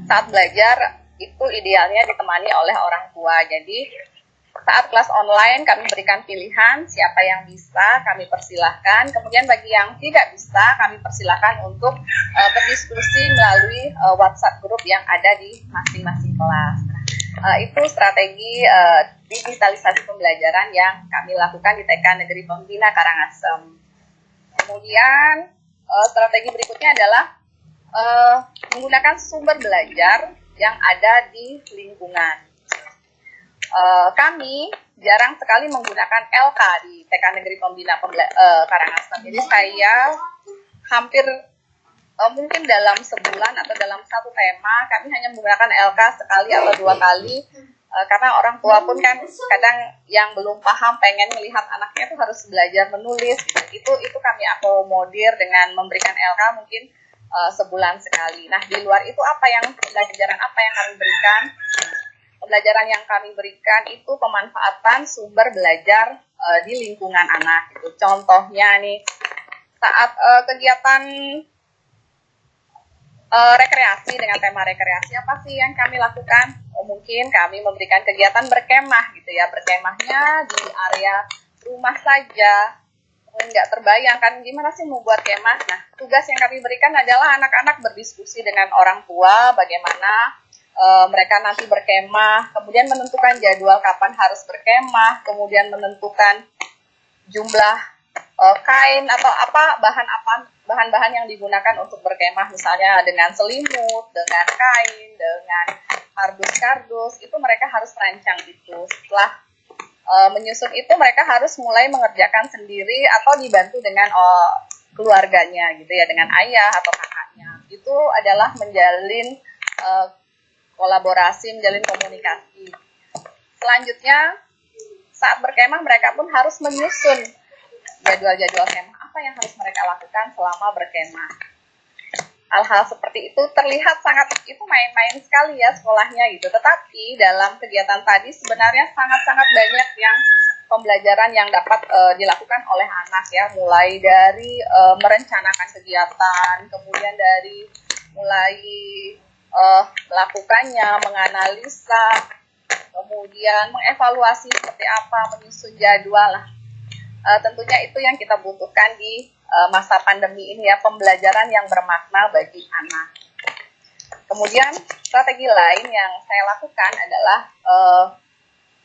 saat belajar itu idealnya ditemani oleh orang tua. Jadi saat kelas online kami berikan pilihan siapa yang bisa kami persilahkan. Kemudian bagi yang tidak bisa kami persilahkan untuk berdiskusi melalui WhatsApp grup yang ada di masing-masing kelas. Itu strategi digitalisasi pembelajaran yang kami lakukan di TK Negeri Pembina Karangasem. Kemudian strategi berikutnya adalah menggunakan sumber belajar yang ada di lingkungan. Kami jarang sekali menggunakan LK di TK Negeri Pembina Karangasem. Jadi saya hampir mungkin dalam sebulan atau dalam satu tema kami hanya menggunakan LK sekali atau 2 kali, karena orang tua pun kan kadang yang belum paham pengen melihat anaknya itu harus belajar menulis gitu. Itu kami akomodir dengan memberikan LK mungkin sebulan sekali. Nah, di luar itu pembelajaran apa yang kami berikan? pembelajaran yang kami berikan itu pemanfaatan sumber belajar di lingkungan anak. Gitu. Contohnya nih, saat kegiatan rekreasi dengan tema rekreasi, apa sih yang kami lakukan? Mungkin kami memberikan kegiatan berkemah gitu ya, berkemahnya di area rumah saja. Nggak terbayangkan gimana sih membuat kemah. Nah, tugas yang kami berikan adalah anak-anak berdiskusi dengan orang tua bagaimana mereka nanti berkemah, kemudian menentukan jadwal kapan harus berkemah, kemudian menentukan jumlah kain atau bahan-bahan yang digunakan untuk berkemah, misalnya dengan selimut, dengan kain, dengan kardus-kardus, itu mereka harus rancang itu. Setelah menyusun itu mereka harus mulai mengerjakan sendiri atau dibantu dengan keluarganya gitu ya, dengan ayah atau kakaknya. Itu adalah menjalin kolaborasi, menjalin komunikasi. Selanjutnya saat berkemah mereka pun harus menyusun jadwal-jadwal kemah apa yang harus mereka lakukan selama berkemah. Hal-hal seperti itu terlihat itu main-main sekali ya sekolahnya gitu. Tetapi dalam kegiatan tadi sebenarnya sangat-sangat banyak yang pembelajaran yang dapat dilakukan oleh anak ya, mulai dari merencanakan kegiatan, kemudian dari mulai melakukannya, menganalisa, kemudian mengevaluasi seperti apa, menyusun jadwal lah. Tentunya itu yang kita butuhkan di masa pandemi ini ya, pembelajaran yang bermakna bagi anak. Kemudian strategi lain yang saya lakukan adalah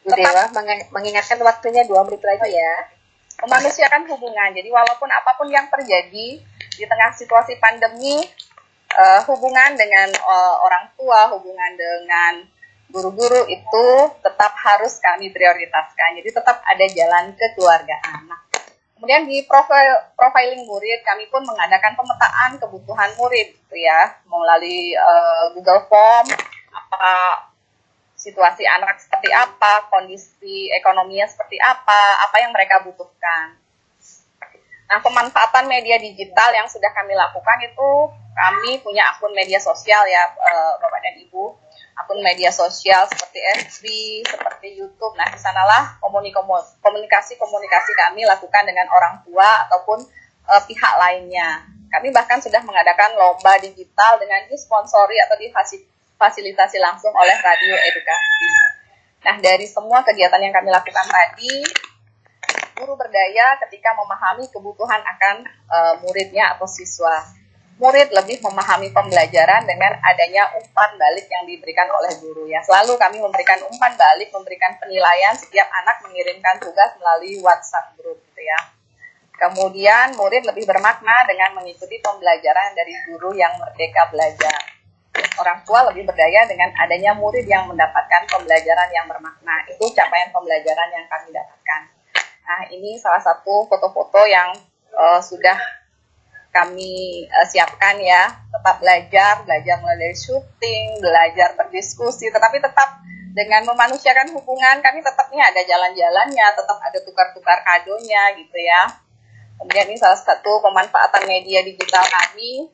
Bu Dewa, mengingatkan waktunya 2 menit lagi ya. Memanusiakan hubungan. Jadi walaupun apapun yang terjadi di tengah situasi pandemi, hubungan dengan orang tua, hubungan dengan guru-guru itu tetap harus kami prioritaskan. Jadi tetap ada jalan kekeluargaan. Nah, kemudian di profiling murid, kami pun mengadakan pemetaan kebutuhan murid, gitu ya, melalui Google Form, apa situasi anak seperti apa, kondisi ekonominya seperti apa yang mereka butuhkan. Nah, pemanfaatan media digital yang sudah kami lakukan itu, kami punya akun media sosial ya, Bapak dan Ibu, akun media sosial seperti FB, seperti YouTube. Nah, di sanalah komunikasi kami lakukan dengan orang tua ataupun pihak lainnya. Kami bahkan sudah mengadakan lomba digital dengan disponsori atau difasilitasi langsung oleh Radio Edukasi. Nah, dari semua kegiatan yang kami lakukan tadi, guru berdaya ketika memahami kebutuhan akan muridnya atau siswa. Murid lebih memahami pembelajaran dengan adanya umpan balik yang diberikan oleh guru ya. Selalu kami memberikan umpan balik, memberikan penilaian setiap anak mengirimkan tugas melalui WhatsApp group gitu ya. Kemudian murid lebih bermakna dengan mengikuti pembelajaran dari guru yang merdeka belajar. Orang tua lebih berdaya dengan adanya murid yang mendapatkan pembelajaran yang bermakna. Itu capaian pembelajaran yang kami dapatkan. Nah, ini salah satu foto-foto yang sudah kami siapkan ya. Tetap belajar mulai dari syuting, belajar berdiskusi, tetapi tetap dengan memanusiakan hubungan. Kami tetapnya ada jalan-jalannya, tetap ada tukar-tukar kadonya gitu ya. Kemudian ini salah satu pemanfaatan media digital kami.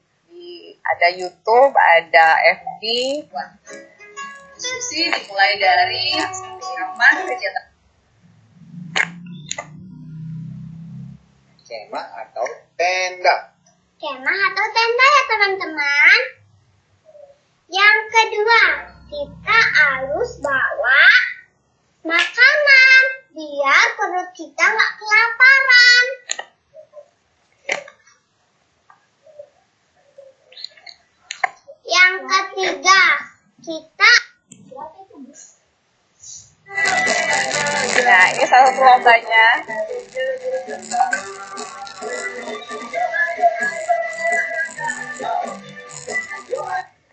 Ada YouTube, ada FB. Diskusi dimulai dari rekaman kegiatan kemah atau tenda. Kemah atau tenda ya teman-teman. Yang kedua, kita harus bawa makanan biar perut kita nggak kelaparan. Yang ketiga, kita Nah, ini salah satu lombanya.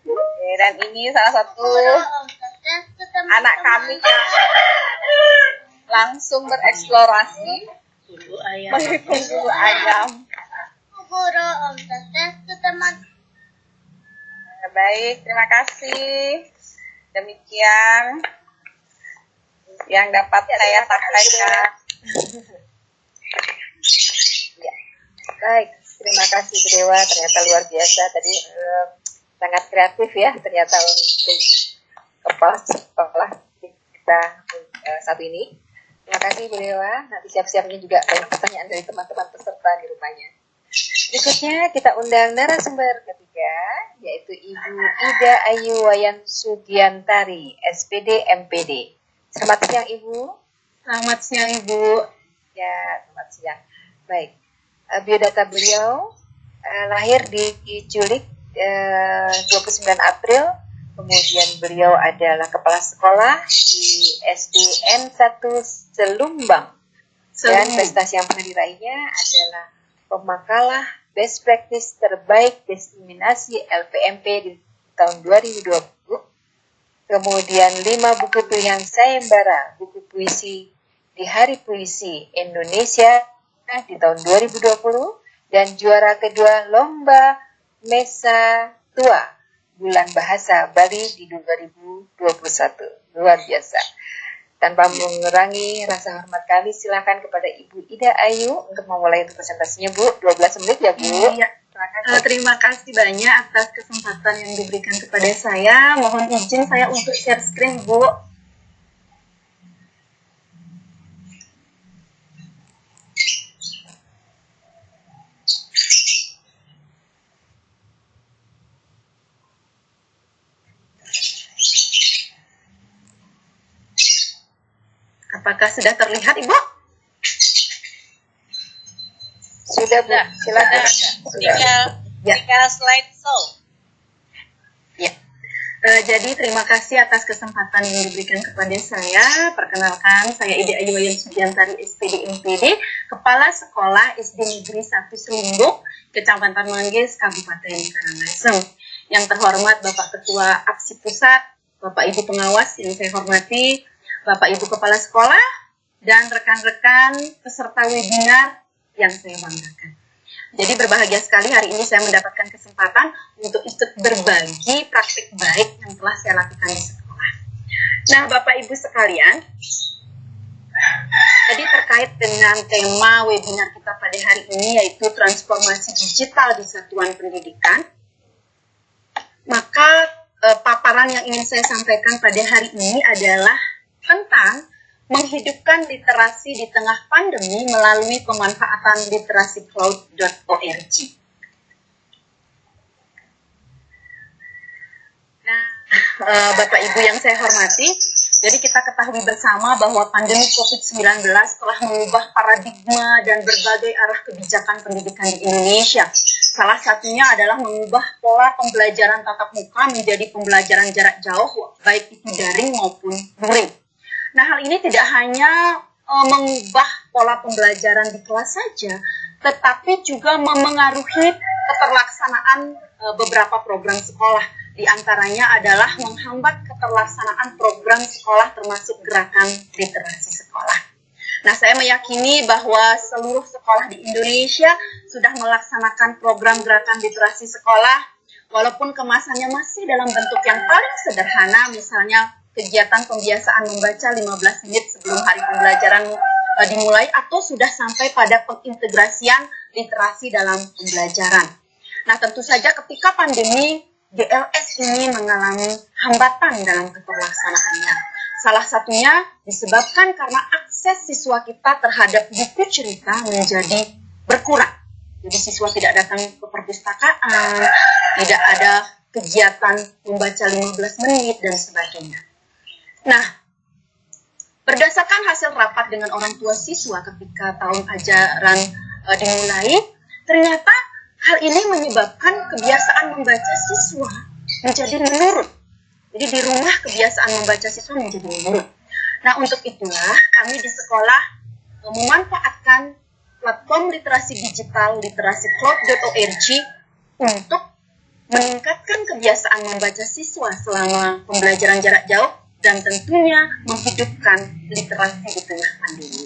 Oke, dan ini salah satu anak kami yang langsung bereksplorasi menghitung bulu ayam. guru Om Tetes teman. Baik, terima kasih. Demikian yang dapat saya sampaikan. Ya. Baik, terima kasih Bu Dewa, ternyata luar biasa tadi, sangat kreatif ya ternyata untuk kepala sekolah kita satu ini. Terima kasih Bu Dewa. Nanti siap-siapnya juga banyak pertanyaan dari teman-teman peserta di rumahnya. Berikutnya kita undang narasumber ketiga, yaitu Ibu Ida Ayu Wayan Sugiantari, SPD MPD. Selamat siang Ibu. Selamat siang Ibu. Ya, selamat siang. Baik, biodata beliau lahir di Culik 29 April. Kemudian beliau adalah kepala sekolah di SDN 1 Selumbang. Dan prestasi yang pernah diraihnya adalah pemakalah Best Practice Terbaik Diskriminasi LPMP di tahun 2020. Kemudian 5 buku pilihan sayembara buku puisi di Hari Puisi Indonesia di tahun 2020. Dan juara kedua Lomba Mesa Tua Bulan Bahasa Bali di 2021. Luar biasa. Tanpa mengurangi rasa hormat kami, silakan kepada Ibu Ida Ayu untuk memulai untuk presentasinya, Bu. 12 menit ya, Bu. Iya. Terima kasih banyak atas kesempatan yang diberikan kepada saya. Mohon izin saya untuk share screen, Bu. Apakah sudah terlihat, Ibu? Sudah, Bu. Silakan. Tinggal slide show. Ya. Jadi terima kasih atas kesempatan yang diberikan kepada saya. Perkenalkan, saya Ida Ayu Wayan Sugiantari, SPD MPD, Kepala Sekolah SD Negeri 1 Selumbung, Kecamatan Manggis, Kabupaten Karangasem. Yang terhormat Bapak Ketua APSI Pusat, Bapak Ibu Pengawas yang saya hormati, Bapak Ibu Kepala Sekolah, dan rekan-rekan peserta webinar yang saya banggakan. Jadi berbahagia sekali hari ini saya mendapatkan kesempatan untuk ikut berbagi praktik baik yang telah saya lakukan di sekolah. Nah, Bapak Ibu sekalian, jadi terkait dengan tema webinar kita pada hari ini, yaitu transformasi digital di satuan pendidikan, maka paparan yang ingin saya sampaikan pada hari ini adalah tentang menghidupkan literasi di tengah pandemi melalui pemanfaatan literasi cloud.org. Nah, Bapak Ibu yang saya hormati, jadi kita ketahui bersama bahwa pandemi COVID-19 telah mengubah paradigma dan berbagai arah kebijakan pendidikan di Indonesia. Salah satunya adalah mengubah pola pembelajaran tatap muka menjadi pembelajaran jarak jauh, baik itu daring maupun luring. Nah, hal ini tidak hanya mengubah pola pembelajaran di kelas saja, tetapi juga memengaruhi keterlaksanaan beberapa program sekolah. Di antaranya adalah menghambat keterlaksanaan program sekolah termasuk gerakan literasi sekolah. Nah, saya meyakini bahwa seluruh sekolah di Indonesia sudah melaksanakan program gerakan literasi sekolah, walaupun kemasannya masih dalam bentuk yang paling sederhana, misalnya kegiatan pembiasaan membaca 15 menit sebelum hari pembelajaran dimulai, atau sudah sampai pada pengintegrasian literasi dalam pembelajaran. Nah, tentu saja ketika pandemi, GLS ini mengalami hambatan dalam keterlaksanaannya. Salah satunya disebabkan karena akses siswa kita terhadap buku cerita menjadi berkurang. Jadi siswa tidak datang ke perpustakaan, tidak ada kegiatan membaca 15 menit, dan sebagainya. Nah, berdasarkan hasil rapat dengan orang tua siswa ketika tahun ajaran dimulai, ternyata hal ini menyebabkan kebiasaan membaca siswa menjadi menurun. Jadi di rumah kebiasaan membaca siswa menjadi menurun. Nah, untuk itulah kami di sekolah memanfaatkan platform literasi digital literasi cloud.org untuk meningkatkan kebiasaan membaca siswa selama pembelajaran jarak jauh, dan tentunya menghidupkan literasi di tengah pandemi.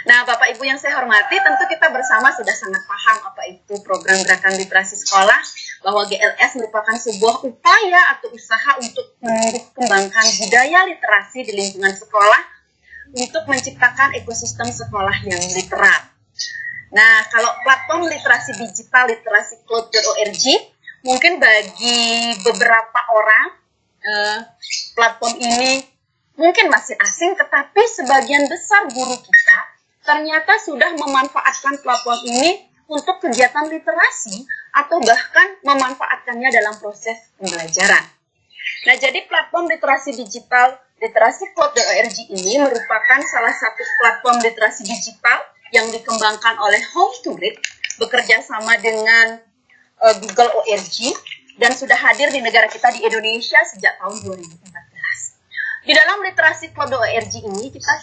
Nah, Bapak Ibu yang saya hormati, tentu kita bersama sudah sangat paham apa itu program gerakan literasi sekolah, bahwa GLS merupakan sebuah upaya atau usaha untuk menumbuh kembangkan budaya literasi di lingkungan sekolah untuk menciptakan ekosistem sekolah yang literat. Nah, kalau platform literasi digital literasi cloud.org, mungkin bagi beberapa orang platform ini mungkin masih asing, tetapi sebagian besar guru kita ternyata sudah memanfaatkan platform ini untuk kegiatan literasi atau bahkan memanfaatkannya dalam proses pembelajaran. Nah, jadi platform literasi digital literasi.org ini merupakan salah satu platform literasi digital yang dikembangkan oleh Home to Read bekerja sama dengan Google ORG dan sudah hadir di negara kita di Indonesia sejak tahun 2014. Di dalam literasi.org ini kita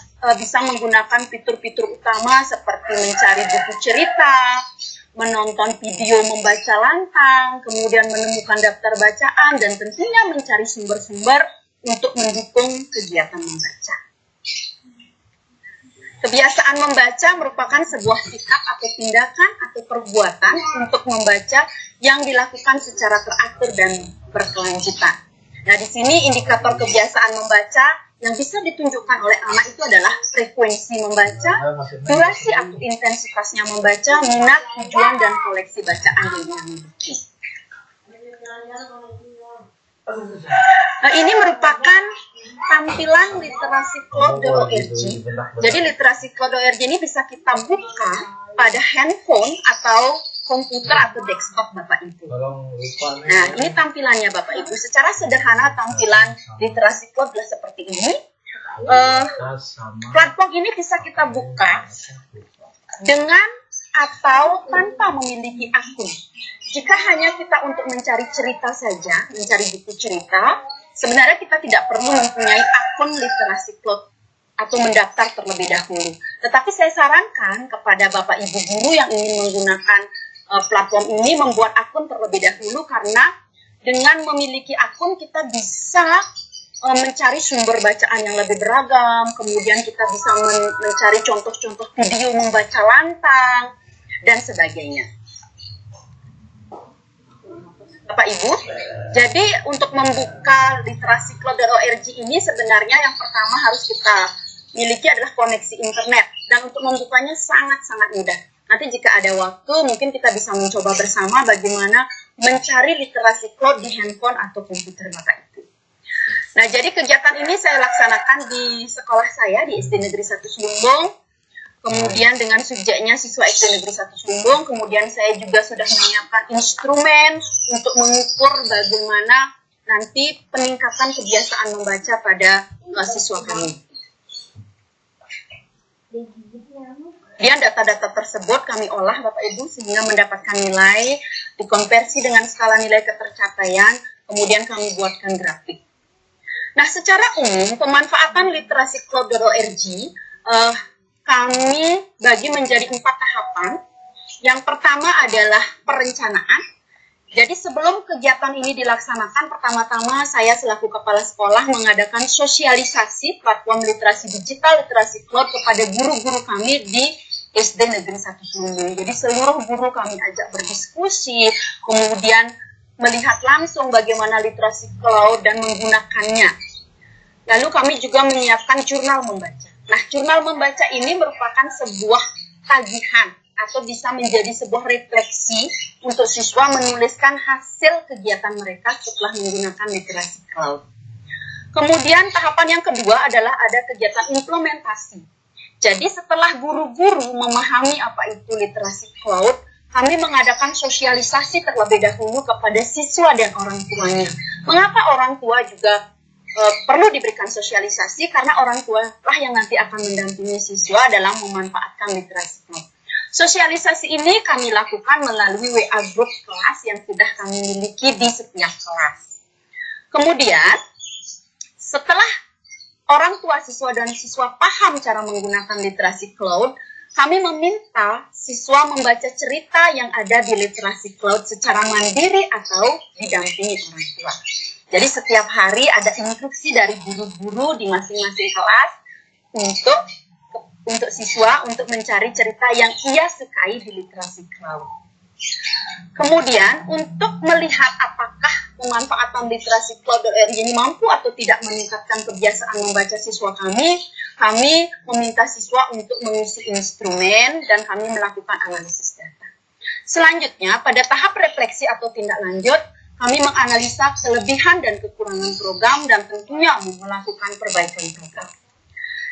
bisa menggunakan fitur-fitur utama seperti mencari buku cerita, menonton video membaca lantang, kemudian menemukan daftar bacaan, dan tentunya mencari sumber-sumber untuk mendukung kegiatan membaca. Kebiasaan membaca merupakan sebuah sikap atau tindakan atau perbuatan untuk membaca yang dilakukan secara teratur dan berkelanjutan. Nah, di sini indikator kebiasaan membaca yang bisa ditunjukkan oleh anak itu adalah frekuensi membaca, durasi atau intensitasnya membaca, minat, tujuan, dan koleksi bacaan yang dia miliki. Nah, ini merupakan tampilan literasi.org. Jadi literasi.org ini bisa kita buka pada handphone atau komputer atau desktop Bapak Ibu. Nah, ini tampilannya Bapak Ibu. Secara sederhana tampilan literasi cloud adalah seperti ini. Platform ini bisa kita buka dengan atau tanpa memiliki akun. Jika hanya kita untuk mencari cerita saja, mencari buku cerita, sebenarnya kita tidak perlu mempunyai akun literasi cloud atau mendaftar terlebih dahulu. Tetapi saya sarankan kepada Bapak Ibu guru yang ingin menggunakan platform ini membuat akun terlebih dahulu, karena dengan memiliki akun kita bisa mencari sumber bacaan yang lebih beragam, kemudian kita bisa mencari contoh-contoh video membaca lantang, dan sebagainya. Bapak Ibu, jadi untuk membuka literasi.org ini sebenarnya yang pertama harus kita miliki adalah koneksi internet, dan untuk membukanya sangat-sangat mudah. Nanti jika ada waktu, mungkin kita bisa mencoba bersama bagaimana mencari literasi cloud di handphone atau komputer Bapak Ibu. Nah, jadi kegiatan ini saya laksanakan di sekolah saya di SD Negeri 1 Slumbung, kemudian dengan subjeknya siswa SD Negeri 1 Slumbung, kemudian saya juga sudah menyiapkan instrumen untuk mengukur bagaimana nanti peningkatan kebiasaan membaca pada siswa kami. Kemudian data-data tersebut kami olah Bapak Ibu sehingga mendapatkan nilai, dikonversi dengan skala nilai ketercapaian, kemudian kami buatkan grafik. Nah, secara umum pemanfaatan literasi.org kami bagi menjadi 4 tahapan. Yang pertama adalah perencanaan. Jadi sebelum kegiatan ini dilaksanakan, pertama-tama saya selaku kepala sekolah mengadakan sosialisasi platform literasi digital, literasi cloud kepada guru-guru kami di SD Negeri 1 Slumbung. Jadi seluruh guru kami ajak berdiskusi, kemudian melihat langsung bagaimana literasi cloud dan menggunakannya. Lalu kami juga menyiapkan jurnal membaca. Nah, jurnal membaca ini merupakan sebuah tagihan atau bisa menjadi sebuah refleksi untuk siswa menuliskan hasil kegiatan mereka setelah menggunakan literasi cloud. Kemudian tahapan yang kedua adalah ada kegiatan implementasi. Jadi setelah guru-guru memahami apa itu literasi cloud, kami mengadakan sosialisasi terlebih dahulu kepada siswa dan orang tuanya. Mengapa orang tua juga perlu diberikan sosialisasi? Karena orang tua lah yang nanti akan mendampingi siswa dalam memanfaatkan literasi cloud. Sosialisasi ini kami lakukan melalui WA group kelas yang sudah kami miliki di setiap kelas. Kemudian, setelah orang tua siswa dan siswa paham cara menggunakan literasi cloud, kami meminta siswa membaca cerita yang ada di literasi cloud secara mandiri atau didampingi orang tua. Jadi setiap hari ada instruksi dari guru-guru di masing-masing kelas untuk siswa untuk mencari cerita yang ia sukai di literasi cloud. Kemudian untuk melihat apakah pemanfaatan literasi cloud.org ini mampu atau tidak meningkatkan kebiasaan membaca siswa kami meminta siswa untuk mengisi instrumen dan kami melakukan analisis data. Selanjutnya pada tahap refleksi atau tindak lanjut, kami menganalisa kelebihan dan kekurangan program dan tentunya melakukan perbaikan program.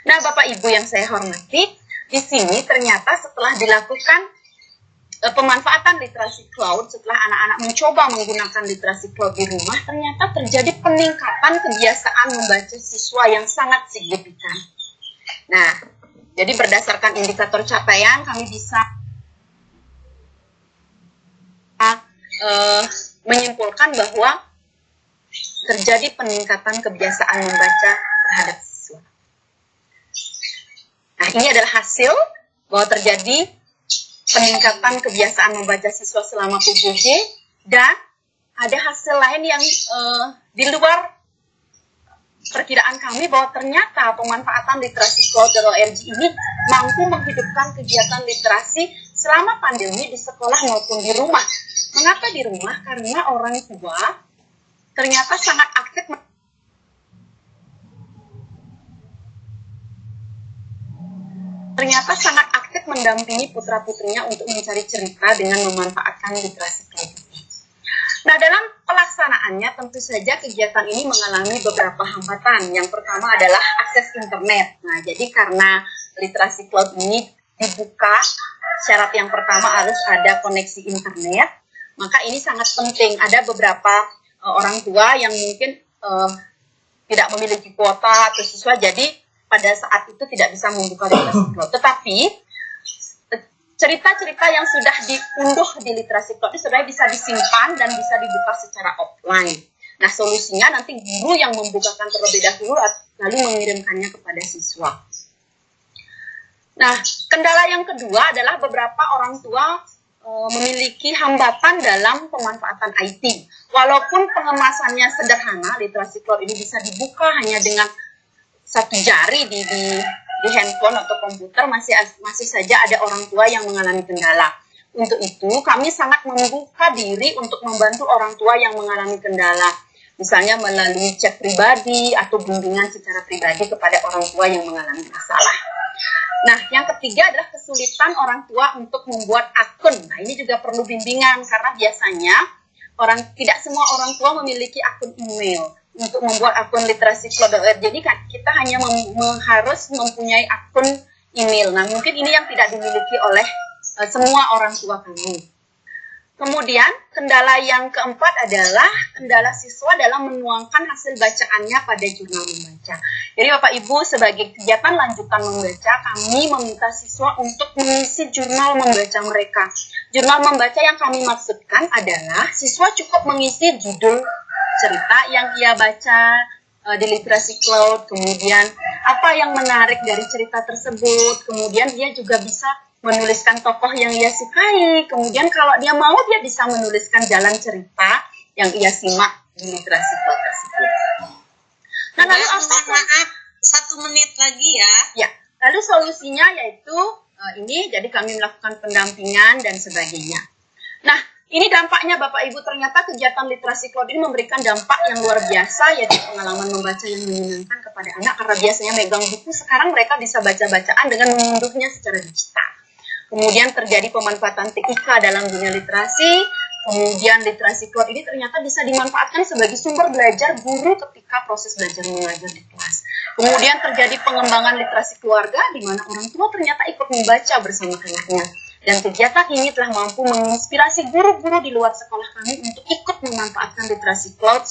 Nah, Bapak Ibu yang saya hormati, di sini ternyata setelah dilakukan pemanfaatan literasi cloud, setelah anak-anak mencoba menggunakan literasi cloud di rumah, ternyata terjadi peningkatan kebiasaan membaca siswa yang sangat signifikan. Nah, jadi berdasarkan indikator capaian, kami bisa menyimpulkan bahwa terjadi peningkatan kebiasaan membaca terhadap siswa. Nah, ini adalah hasil bahwa terjadi peningkatan kebiasaan membaca siswa selama PJJ, dan ada hasil lain yang di luar perkiraan kami bahwa ternyata pemanfaatan literasi cloud.org ini mampu menghidupkan kegiatan literasi selama pandemi di sekolah maupun di rumah. Mengapa di rumah? Karena orang tua ternyata sangat aktif mendampingi putra-putrinya untuk mencari cerita dengan memanfaatkan literasi cloud. Nah, dalam pelaksanaannya tentu saja kegiatan ini mengalami beberapa hambatan. Yang pertama adalah akses internet. Nah, jadi karena literasi cloud ini dibuka, syarat yang pertama harus ada koneksi internet. Maka ini sangat penting. Ada beberapa orang tua yang mungkin tidak memiliki kuota atau siswa, jadi pada saat itu tidak bisa membuka literasi cloud. Tetapi cerita-cerita yang sudah diunduh di literasi cloud ini sebenarnya bisa disimpan dan bisa dibuka secara offline. Nah, solusinya nanti guru yang membukakan terlebih dahulu lalu mengirimkannya kepada siswa. Nah, kendala yang kedua adalah beberapa orang tua memiliki hambatan dalam pemanfaatan IT. Walaupun pengemasannya sederhana, literasi cloud ini bisa dibuka hanya dengan satu jari di handphone atau komputer, masih saja ada orang tua yang mengalami kendala. Untuk itu, kami sangat membuka diri untuk membantu orang tua yang mengalami kendala. Misalnya melalui chat pribadi atau bimbingan secara pribadi kepada orang tua yang mengalami masalah. Nah, yang ketiga adalah kesulitan orang tua untuk membuat akun. Nah, ini juga perlu bimbingan karena biasanya tidak semua orang tua memiliki akun email untuk membuat akun literasi cloud.org. Jadi kita hanya harus mempunyai akun email. Nah, mungkin ini yang tidak dimiliki oleh semua orang tua kami. Kemudian, kendala yang keempat adalah kendala siswa dalam menuangkan hasil bacaannya pada jurnal membaca. Jadi Bapak Ibu, sebagai kegiatan lanjutan membaca, kami meminta siswa untuk mengisi jurnal membaca mereka. Jurnal membaca yang kami maksudkan adalah siswa cukup mengisi judul cerita yang ia baca di literasi cloud, kemudian apa yang menarik dari cerita tersebut, kemudian dia juga bisa menuliskan tokoh yang ia sukai, kemudian kalau dia mau dia bisa menuliskan jalan cerita yang ia simak di literasi cloud tersebut. Nah, lalu maaf, 1 menit lagi ya. Ya, lalu solusinya yaitu ini, jadi kami melakukan pendampingan dan sebagainya. Nah, ini dampaknya Bapak Ibu, ternyata kegiatan literasi cloud ini memberikan dampak yang luar biasa, yaitu pengalaman membaca yang menyenangkan kepada anak, karena biasanya megang buku, sekarang mereka bisa baca-bacaan dengan mengunduhnya secara digital. Kemudian terjadi pemanfaatan TIK dalam dunia literasi. Kemudian literasi cloud ini ternyata bisa dimanfaatkan sebagai sumber belajar guru ketika proses belajar mengajar di kelas. Kemudian terjadi pengembangan literasi keluarga di mana orang tua ternyata ikut membaca bersama anaknya. Dan kegiatan ini telah mampu menginspirasi guru-guru di luar sekolah kami untuk ikut memanfaatkan literasi cloud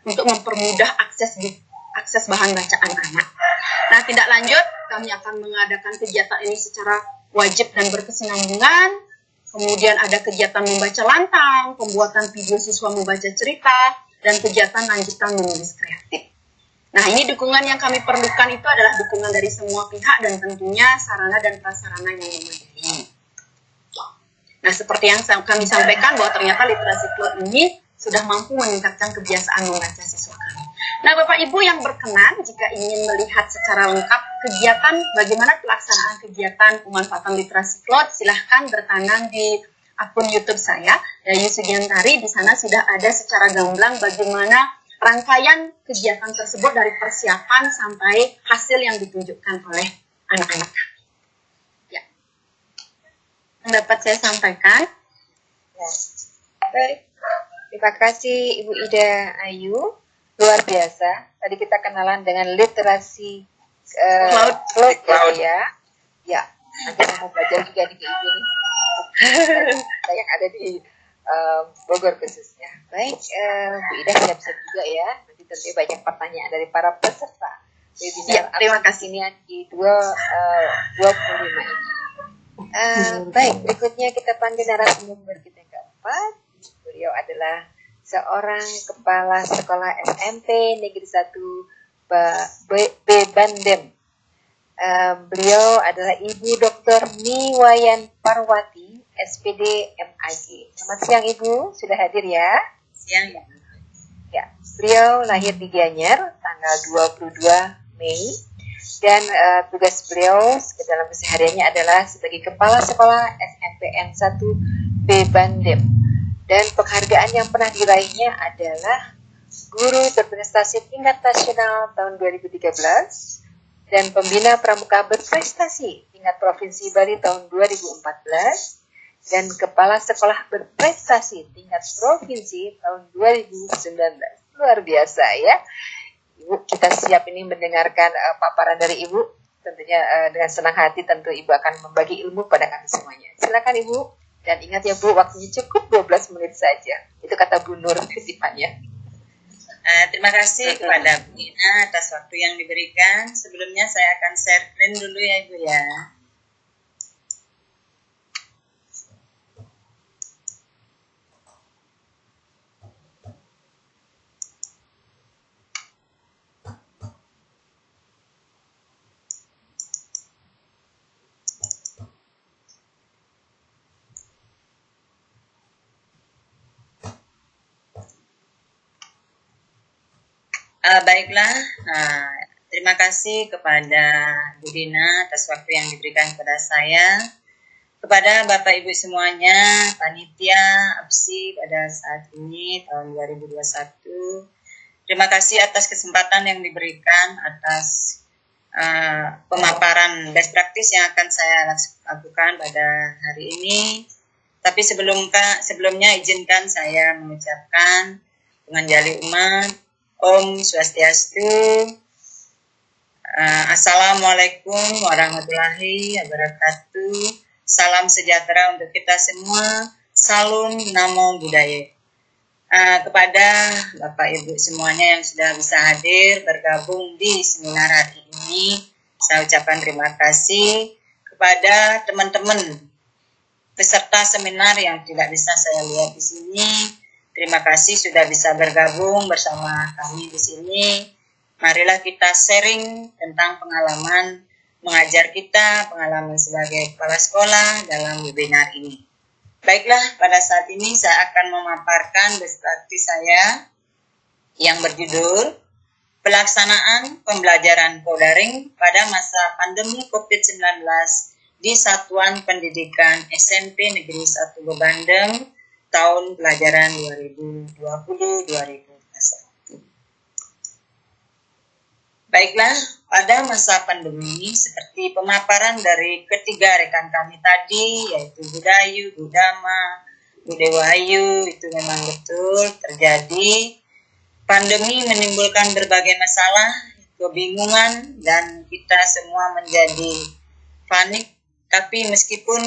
untuk mempermudah akses bahan bacaan anak. Nah, tindak lanjut, kami akan mengadakan kegiatan ini secara wajib dan berkesinambungan. Kemudian ada kegiatan membaca lantang, pembuatan video siswa membaca cerita, dan kegiatan lanjutan menulis kreatif. Nah, ini dukungan yang kami perlukan itu adalah dukungan dari semua pihak dan tentunya sarana dan prasarana yang memadai. Nah, seperti yang kami sampaikan bahwa ternyata literasi cloud ini sudah mampu meningkatkan kebiasaan membaca siswa kami. Nah, Bapak Ibu yang berkenan, jika ingin melihat secara lengkap kegiatan, bagaimana pelaksanaan kegiatan pemanfaatan literasi cloud, silahkan bertanam di akun YouTube saya, Yayu Sugiantari. Di sana sudah ada secara gamblang bagaimana rangkaian kegiatan tersebut dari persiapan sampai hasil yang ditunjukkan oleh anak-anak kami. Ya. Yang dapat saya sampaikan. Baik. Terima kasih Ibu Ida Ayu, luar biasa. Tadi kita kenalan dengan literasi cloud ya. Ya, nanti saya mau belajar juga di Ibu nih. Saya yang ada di Bogor khususnya. Baik, Bu Ida siap-siap juga ya. Nanti tentunya banyak pertanyaan dari para peserta webinar. Terima kasih. Ini di 25 ini. Baik, berikutnya kita panggil narasumber kita yang keempat. Beliau adalah seorang kepala sekolah SMP Negeri 1 Bandem. Beliau adalah Ibu Dr. Niwayan Parwati, SPD MAG. Selamat siang Ibu, sudah hadir ya? Siang ya. Ya, beliau lahir di Gianyar tanggal 22 Mei dan tugas beliau dalam kesehariannya adalah sebagai kepala sekolah SMPN 1 B Bandem. Dan penghargaan yang pernah diraihnya adalah Guru Berprestasi Tingkat Nasional tahun 2013 dan Pembina Pramuka Berprestasi Tingkat Provinsi Bali tahun 2014 dan Kepala Sekolah Berprestasi Tingkat Provinsi tahun 2019. Luar biasa ya. Ibu, kita siap ini mendengarkan paparan dari Ibu. Tentunya dengan senang hati tentu Ibu akan membagi ilmu pada kami semuanya. Silakan Ibu. Dan ingat ya Bu, waktunya cukup 12 menit saja. Itu kata Bu Nur titipannya. Terima kasih kepada Bu Ina atas waktu yang diberikan. Sebelumnya saya akan share screen dulu ya Ibu ya. Baiklah, terima kasih kepada Bu Dina atas waktu yang diberikan kepada saya, kepada Bapak Ibu semuanya, panitia APSI pada saat ini tahun 2021. Terima kasih atas kesempatan yang diberikan, atas pemaparan best practice yang akan saya lakukan pada hari ini. Tapi sebelumnya izinkan saya mengucapkan penganjali umat, Om Swastiastu, Assalamualaikum warahmatullahi wabarakatuh. Salam sejahtera untuk kita semua. Salam Namo Buddhaya. Kepada Bapak Ibu semuanya yang sudah bisa hadir bergabung di seminar hari ini, saya ucapkan terima kasih. Kepada teman-teman peserta seminar yang tidak bisa saya lihat di sini, terima kasih sudah bisa bergabung bersama kami di sini. Marilah kita sharing tentang pengalaman mengajar kita, pengalaman sebagai kepala sekolah dalam webinar ini. Baiklah, pada saat ini saya akan memaparkan best practice saya yang berjudul Pelaksanaan Pembelajaran Co-Daring pada masa pandemi COVID-19 di Satuan Pendidikan SMP Negeri 1 Bandem tahun pelajaran 2020-2021. Baiklah, pada masa pandemi seperti pemaparan dari ketiga rekan kami tadi, yaitu Bu Dayu, Bu Dama, Bu Dewayu, itu memang betul terjadi. Pandemi menimbulkan berbagai masalah, kebingungan, dan kita semua menjadi panik. Tapi meskipun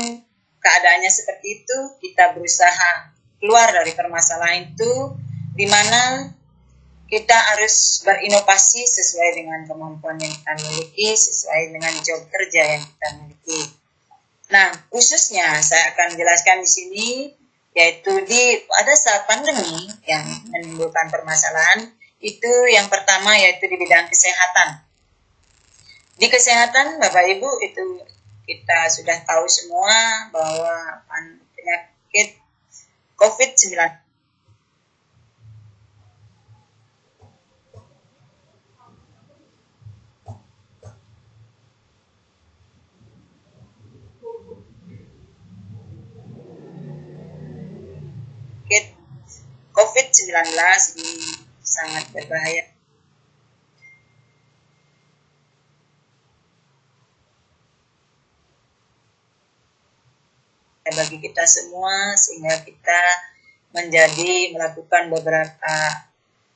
keadaannya seperti itu, kita berusaha keluar dari permasalahan itu, di mana kita harus berinovasi sesuai dengan kemampuan yang kita miliki, sesuai dengan job kerja yang kita miliki. Nah, khususnya saya akan jelaskan di sini, yaitu pada saat pandemi yang menimbulkan permasalahan, itu yang pertama yaitu di bidang kesehatan. Di kesehatan, Bapak Ibu, itu kita sudah tahu semua bahwa penyakit COVID-19 ini sangat berbahaya. Bagi kita semua, sehingga kita melakukan beberapa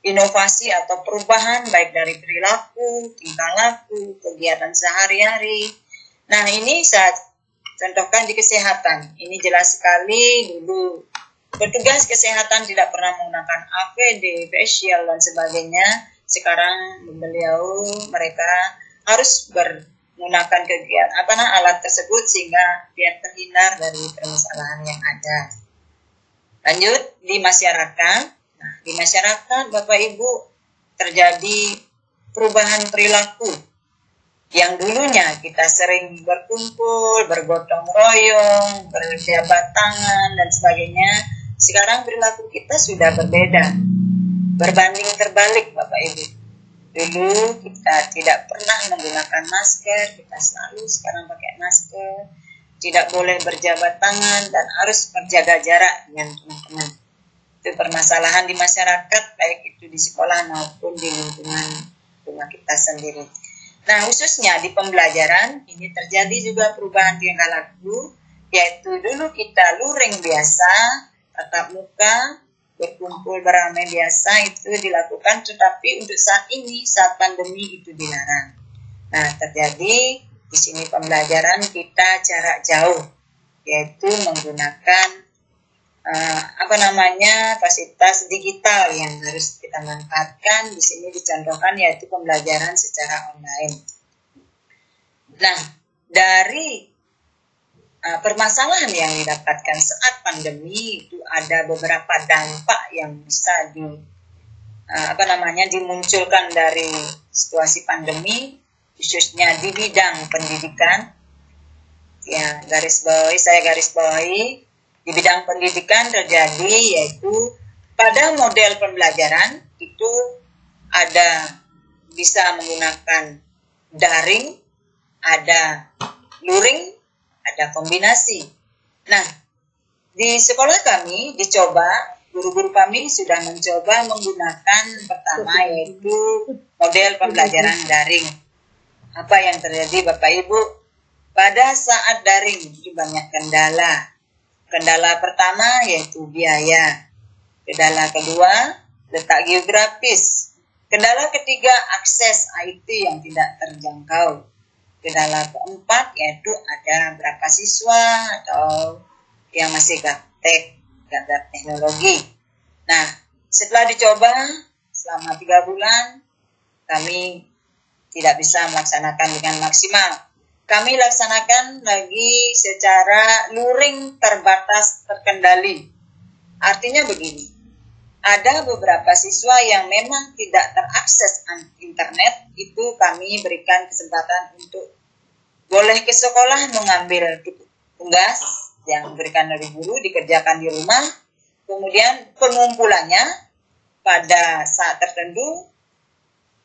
inovasi atau perubahan baik dari perilaku, tingkah laku, kegiatan sehari-hari. Nah, ini saya contohkan di kesehatan. Ini jelas sekali dulu petugas kesehatan tidak pernah menggunakan APD, facial dan sebagainya. Sekarang mereka harus menggunakan alat tersebut sehingga biar terhindar dari permasalahan yang ada. Lanjut di masyarakat. Nah, di masyarakat Bapak Ibu terjadi perubahan perilaku. Yang dulunya kita sering berkumpul, bergotong royong, berjabat tangan dan sebagainya. Sekarang perilaku kita sudah berbeda. Berbanding terbalik Bapak Ibu. Dulu kita tidak pernah menggunakan masker, kita selalu sekarang pakai masker. Tidak boleh berjabat tangan dan harus berjaga jarak dengan teman-teman. Itu permasalahan di masyarakat, baik itu di sekolah maupun di lingkungan rumah kita sendiri. Nah, khususnya di pembelajaran, ini terjadi juga perubahan tingkah laku, yaitu dulu kita luring biasa, tatap muka, berkumpul beramai biasa itu dilakukan, tetapi untuk saat ini, saat pandemi itu dilarang. Nah, terjadi di sini pembelajaran kita jarak jauh, yaitu menggunakan fasilitas digital yang harus kita manfaatkan. Di sini dicontohkan yaitu pembelajaran secara online. Nah, dari permasalahan yang didapatkan saat pandemi itu ada beberapa dampak yang bisa dimunculkan dari situasi pandemi, khususnya di bidang pendidikan. Ya, saya garis bawahi di bidang pendidikan terjadi yaitu pada model pembelajaran itu ada bisa menggunakan daring, ada luring, ada kombinasi. Nah, di sekolah kami guru-guru kami sudah mencoba menggunakan pertama yaitu model pembelajaran daring. Apa yang terjadi Bapak Ibu? Pada saat daring itu banyak kendala. Kendala pertama yaitu biaya. Kendala kedua, letak geografis. Kendala ketiga, akses IT yang tidak terjangkau. Kendala keempat yaitu ada berapa siswa atau yang masih gaptek teknologi. Nah, setelah dicoba selama 3 bulan, kami tidak bisa melaksanakan dengan maksimal. Kami laksanakan lagi secara luring terbatas terkendali. Artinya begini, ada beberapa siswa yang memang tidak terakses internet, itu kami berikan kesempatan untuk boleh ke sekolah mengambil tugas yang diberikan dari guru, dikerjakan di rumah, kemudian pengumpulannya pada saat tertentu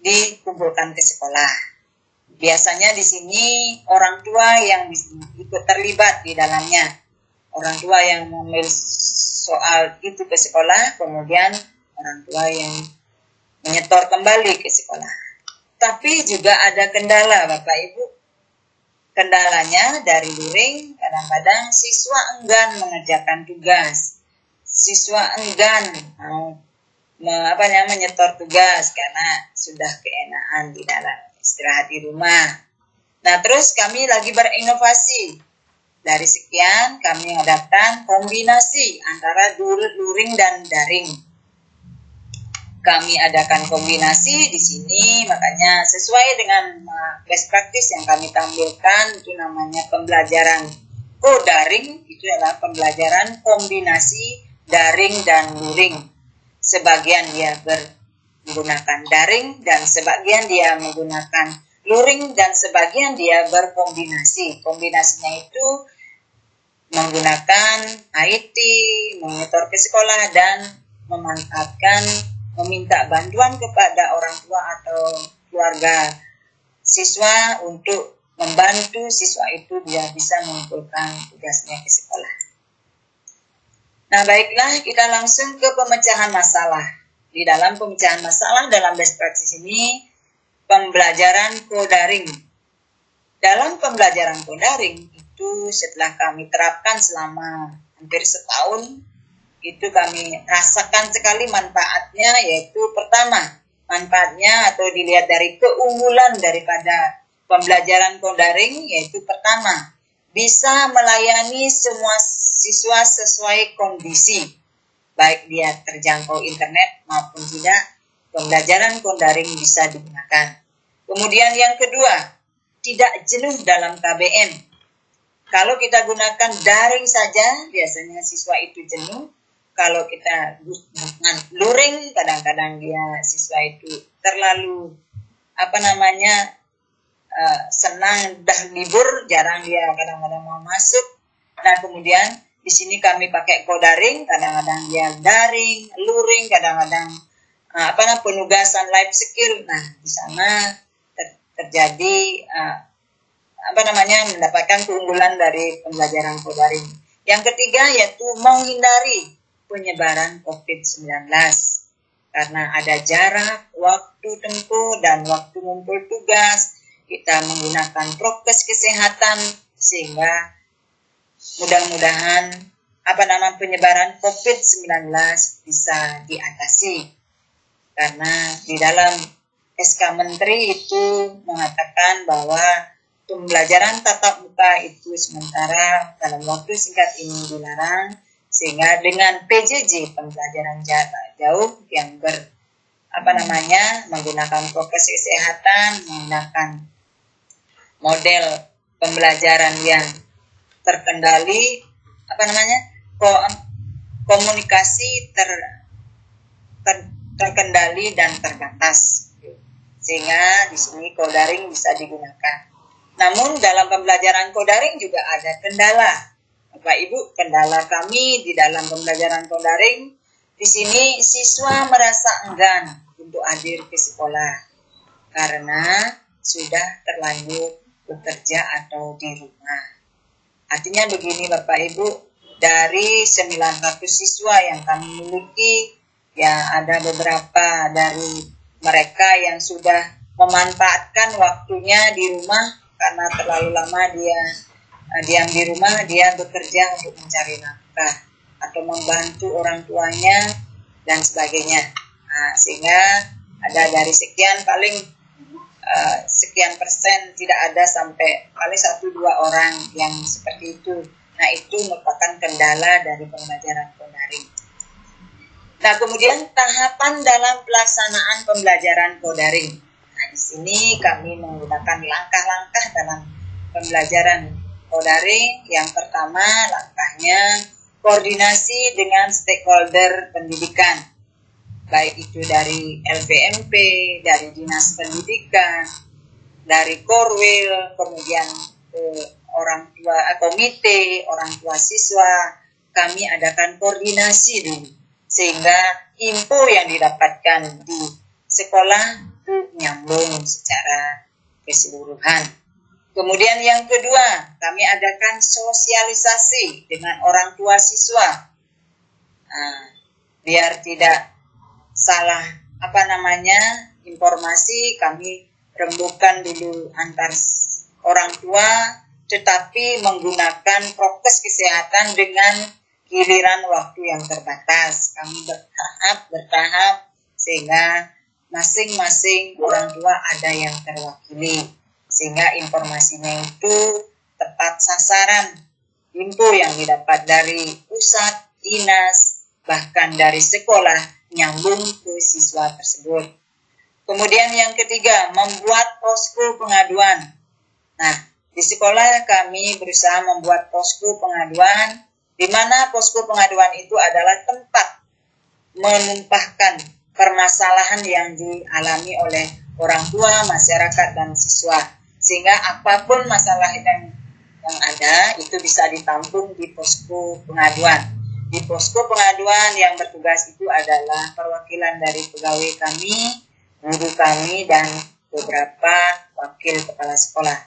dikumpulkan ke sekolah. Biasanya di sini orang tua yang ikut terlibat di dalamnya. Orang tua yang mengambil soal itu ke sekolah, kemudian orang tua yang menyetor kembali ke sekolah. Tapi juga ada kendala Bapak Ibu. Kendalanya dari luring, kadang-kadang siswa enggan mengerjakan tugas. Siswa enggan menyetor tugas karena sudah keenaan di dalam istirahat di rumah. Nah, terus kami lagi berinovasi. Dari sekian, kami mengadakan kombinasi antara luring dan daring. Kami adakan kombinasi di sini, makanya sesuai dengan best practice yang kami tampilkan, itu namanya pembelajaran co-daring, itu adalah pembelajaran kombinasi daring dan luring. Sebagian dia menggunakan daring dan sebagian dia menggunakan luring dan sebagian dia berkombinasi. Kombinasinya itu menggunakan IT, menyetor ke sekolah dan meminta bantuan kepada orang tua atau keluarga siswa untuk membantu siswa itu biar bisa mengumpulkan tugasnya ke sekolah. Nah, baiklah kita langsung ke pemecahan masalah. Di dalam pemecahan masalah dalam best practice ini, pembelajaran co-daring. Dalam pembelajaran co-daring itu setelah kami terapkan selama hampir setahun, itu kami rasakan sekali manfaatnya, yaitu pertama, manfaatnya atau dilihat dari keunggulan daripada pembelajaran daring, yaitu pertama, bisa melayani semua siswa sesuai kondisi, baik dia terjangkau internet maupun tidak, pembelajaran daring bisa digunakan. Kemudian yang kedua, tidak jenuh dalam KBM. Kalau kita gunakan daring saja, biasanya siswa itu jenuh. Kalau kita gunakan luring, kadang-kadang siswa itu terlalu senang dah libur, jarang dia kadang-kadang mau masuk. Nah, kemudian di sini kami pakai daring, kadang-kadang dia daring, luring, kadang-kadang penugasan life skill. Nah, di sana terjadi mendapatkan keunggulan dari pembelajaran daring. Yang ketiga yaitu menghindari penyebaran COVID-19 karena ada jarak, waktu tempuh, dan waktu ngumpul tugas. Kita menggunakan prokes kesehatan sehingga mudah-mudahan penyebaran COVID-19 bisa diatasi. Karena di dalam SK Menteri itu mengatakan bahwa pembelajaran tatap muka itu sementara dalam waktu singkat ini dilarang, sehingga dengan PJJ pembelajaran jarak jauh yang menggunakan prokes kesehatan, menggunakan model pembelajaran yang terkendali, komunikasi terkendali dan terbatas, sehingga di sini daring bisa digunakan. Namun dalam pembelajaran daring juga ada kendala, Bapak Ibu. Kendala kami di dalam pembelajaran daring, di sini siswa merasa enggan untuk hadir ke sekolah karena sudah terlanjur bekerja atau di rumah. Artinya begini Bapak Ibu, dari 900 siswa yang kami miliki, ya ada beberapa dari mereka yang sudah memanfaatkan waktunya di rumah karena terlalu lama dia diam di rumah, dia bekerja untuk mencari nafkah atau membantu orang tuanya dan sebagainya. Nah, sehingga ada dari sekian sekian persen, tidak ada sampai paling 1-2 orang yang seperti itu. Nah, itu merupakan kendala dari pembelajaran daring. Nah, kemudian tahapan dalam pelaksanaan pembelajaran daring. Nah, di sini kami menggunakan langkah-langkah dalam pembelajaran daring. Yang pertama, langkahnya koordinasi dengan stakeholder pendidikan, baik itu dari LVMP, dari Dinas Pendidikan, dari Korwil, kemudian orang tua, komite orang tua siswa. Kami adakan koordinasi dulu, sehingga info yang didapatkan di sekolah nyambung secara keseluruhan. Kemudian yang kedua, kami adakan sosialisasi dengan orang tua siswa. Biar tidak salah informasi, kami rembukan dulu antar orang tua, tetapi menggunakan prokes kesehatan dengan giliran waktu yang terbatas. Kami bertahap sehingga masing-masing orang tua ada yang terwakili, sehingga informasinya itu tepat sasaran. Info yang didapat dari pusat, dinas, bahkan dari sekolah nyambung ke siswa tersebut. Kemudian yang ketiga, membuat posko pengaduan. Nah, di sekolah kami berusaha membuat posko pengaduan, di mana posko pengaduan itu adalah tempat menumpahkan permasalahan yang dialami oleh orang tua, masyarakat, dan siswa. Sehingga apapun masalah yang ada, itu bisa ditampung di posko pengaduan. Di posko pengaduan yang bertugas itu adalah perwakilan dari pegawai kami, guru kami, dan beberapa wakil kepala sekolah.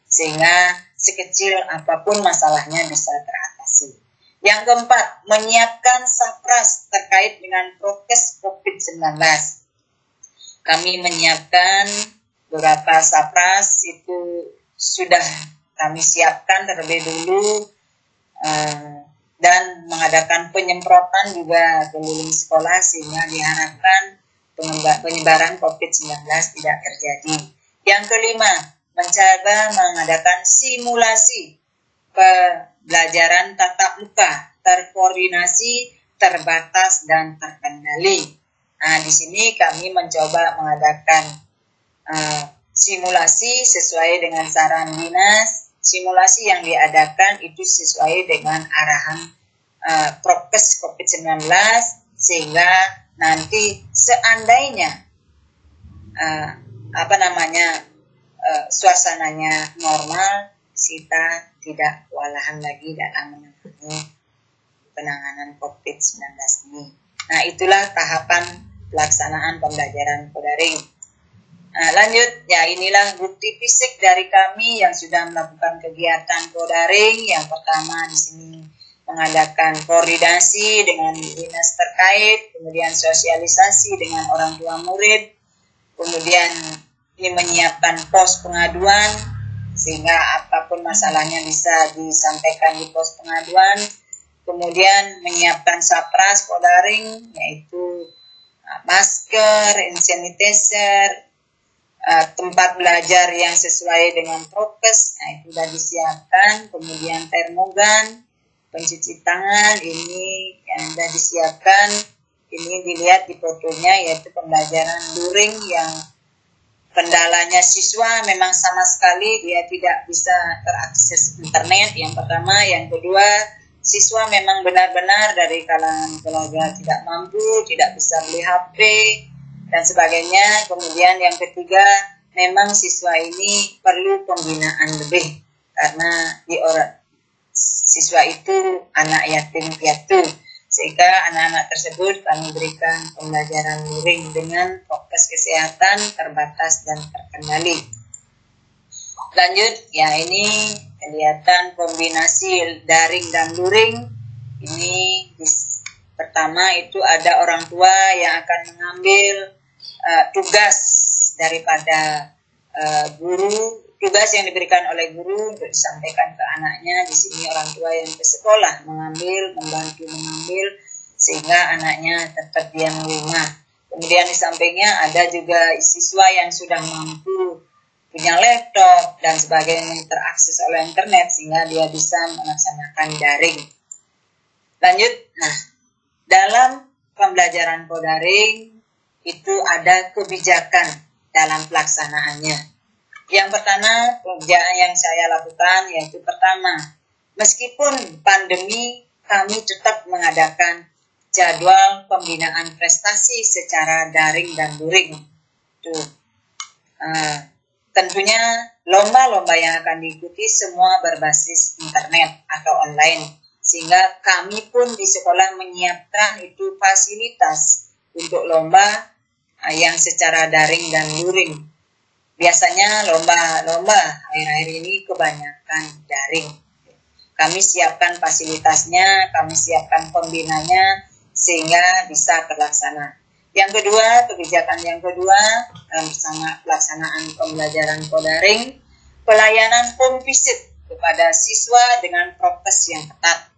Sehingga sekecil apapun masalahnya bisa teratasi. Yang keempat, menyiapkan sapras terkait dengan prokes COVID-19. Kami menyiapkan beberapa sapras, itu sudah kami siapkan terlebih dulu dan mengadakan penyemprotan juga keliling sekolah sehingga diharapkan penyebaran COVID-19 tidak terjadi. Yang kelima, mencoba mengadakan simulasi pembelajaran tatap muka, terkoordinasi, terbatas, dan terkendali. Nah, di sini kami mencoba mengadakan simulasi sesuai dengan saran dinas. Simulasi yang diadakan itu sesuai dengan arahan prokes COVID-19 sehingga nanti seandainya suasananya normal, kita tidak kewalahan lagi dalam menangani penanganan COVID-19 ini. Nah, itulah tahapan pelaksanaan pembelajaran daring. Nah, lanjut, ya inilah bukti fisik dari kami yang sudah melakukan kegiatan daring. Yang pertama di sini mengadakan koordinasi dengan dinas terkait, kemudian sosialisasi dengan orang tua murid, kemudian ini menyiapkan pos pengaduan sehingga apapun masalahnya bisa disampaikan di pos pengaduan, kemudian menyiapkan sapras daring yaitu masker, hand sanitizer, tempat belajar yang sesuai dengan prokes, nah itu sudah disiapkan, kemudian termogan, pencuci tangan ini yang sudah disiapkan. Ini dilihat di fotonya yaitu pembelajaran luring yang kendalanya siswa memang sama sekali dia tidak bisa terakses internet, yang pertama. Yang kedua, siswa memang benar-benar dari kalangan keluarga tidak mampu, tidak bisa beli HP dan sebagainya. Kemudian yang ketiga, memang siswa ini perlu pembinaan lebih karena siswa itu anak yatim piatu, sehingga anak-anak tersebut kami berikan pembelajaran luring dengan prokes kesehatan terbatas dan terkendali. Lanjut, ya ini kelihatan kombinasi daring dan luring. Ini pertama itu ada orang tua yang akan mengambil tugas daripada guru, tugas yang diberikan oleh guru untuk disampaikan ke anaknya. Di sini orang tua yang ke sekolah membantu mengambil sehingga anaknya tetap diam di rumah. Kemudian di sampingnya ada juga siswa yang sudah mampu punya laptop dan sebagainya terakses oleh internet sehingga dia bisa melaksanakan daring. Lanjut, nah dalam pembelajaran daring itu ada kebijakan dalam pelaksanaannya. Yang pertama, pekerjaan yang saya lakukan yaitu pertama, meskipun pandemi kami tetap mengadakan jadwal pembinaan prestasi secara daring dan luring. Tentunya lomba-lomba yang akan diikuti semua berbasis internet atau online, sehingga kami pun di sekolah menyiapkan itu fasilitas untuk lomba yang secara daring dan luring. Biasanya lomba akhir-akhir ini kebanyakan daring. Kami siapkan fasilitasnya, kami siapkan pembinanya sehingga bisa terlaksana. Yang kedua, kebijakan yang kedua bersama pelaksanaan pembelajaran daring, pelayanan home visit kepada siswa dengan prokes yang ketat.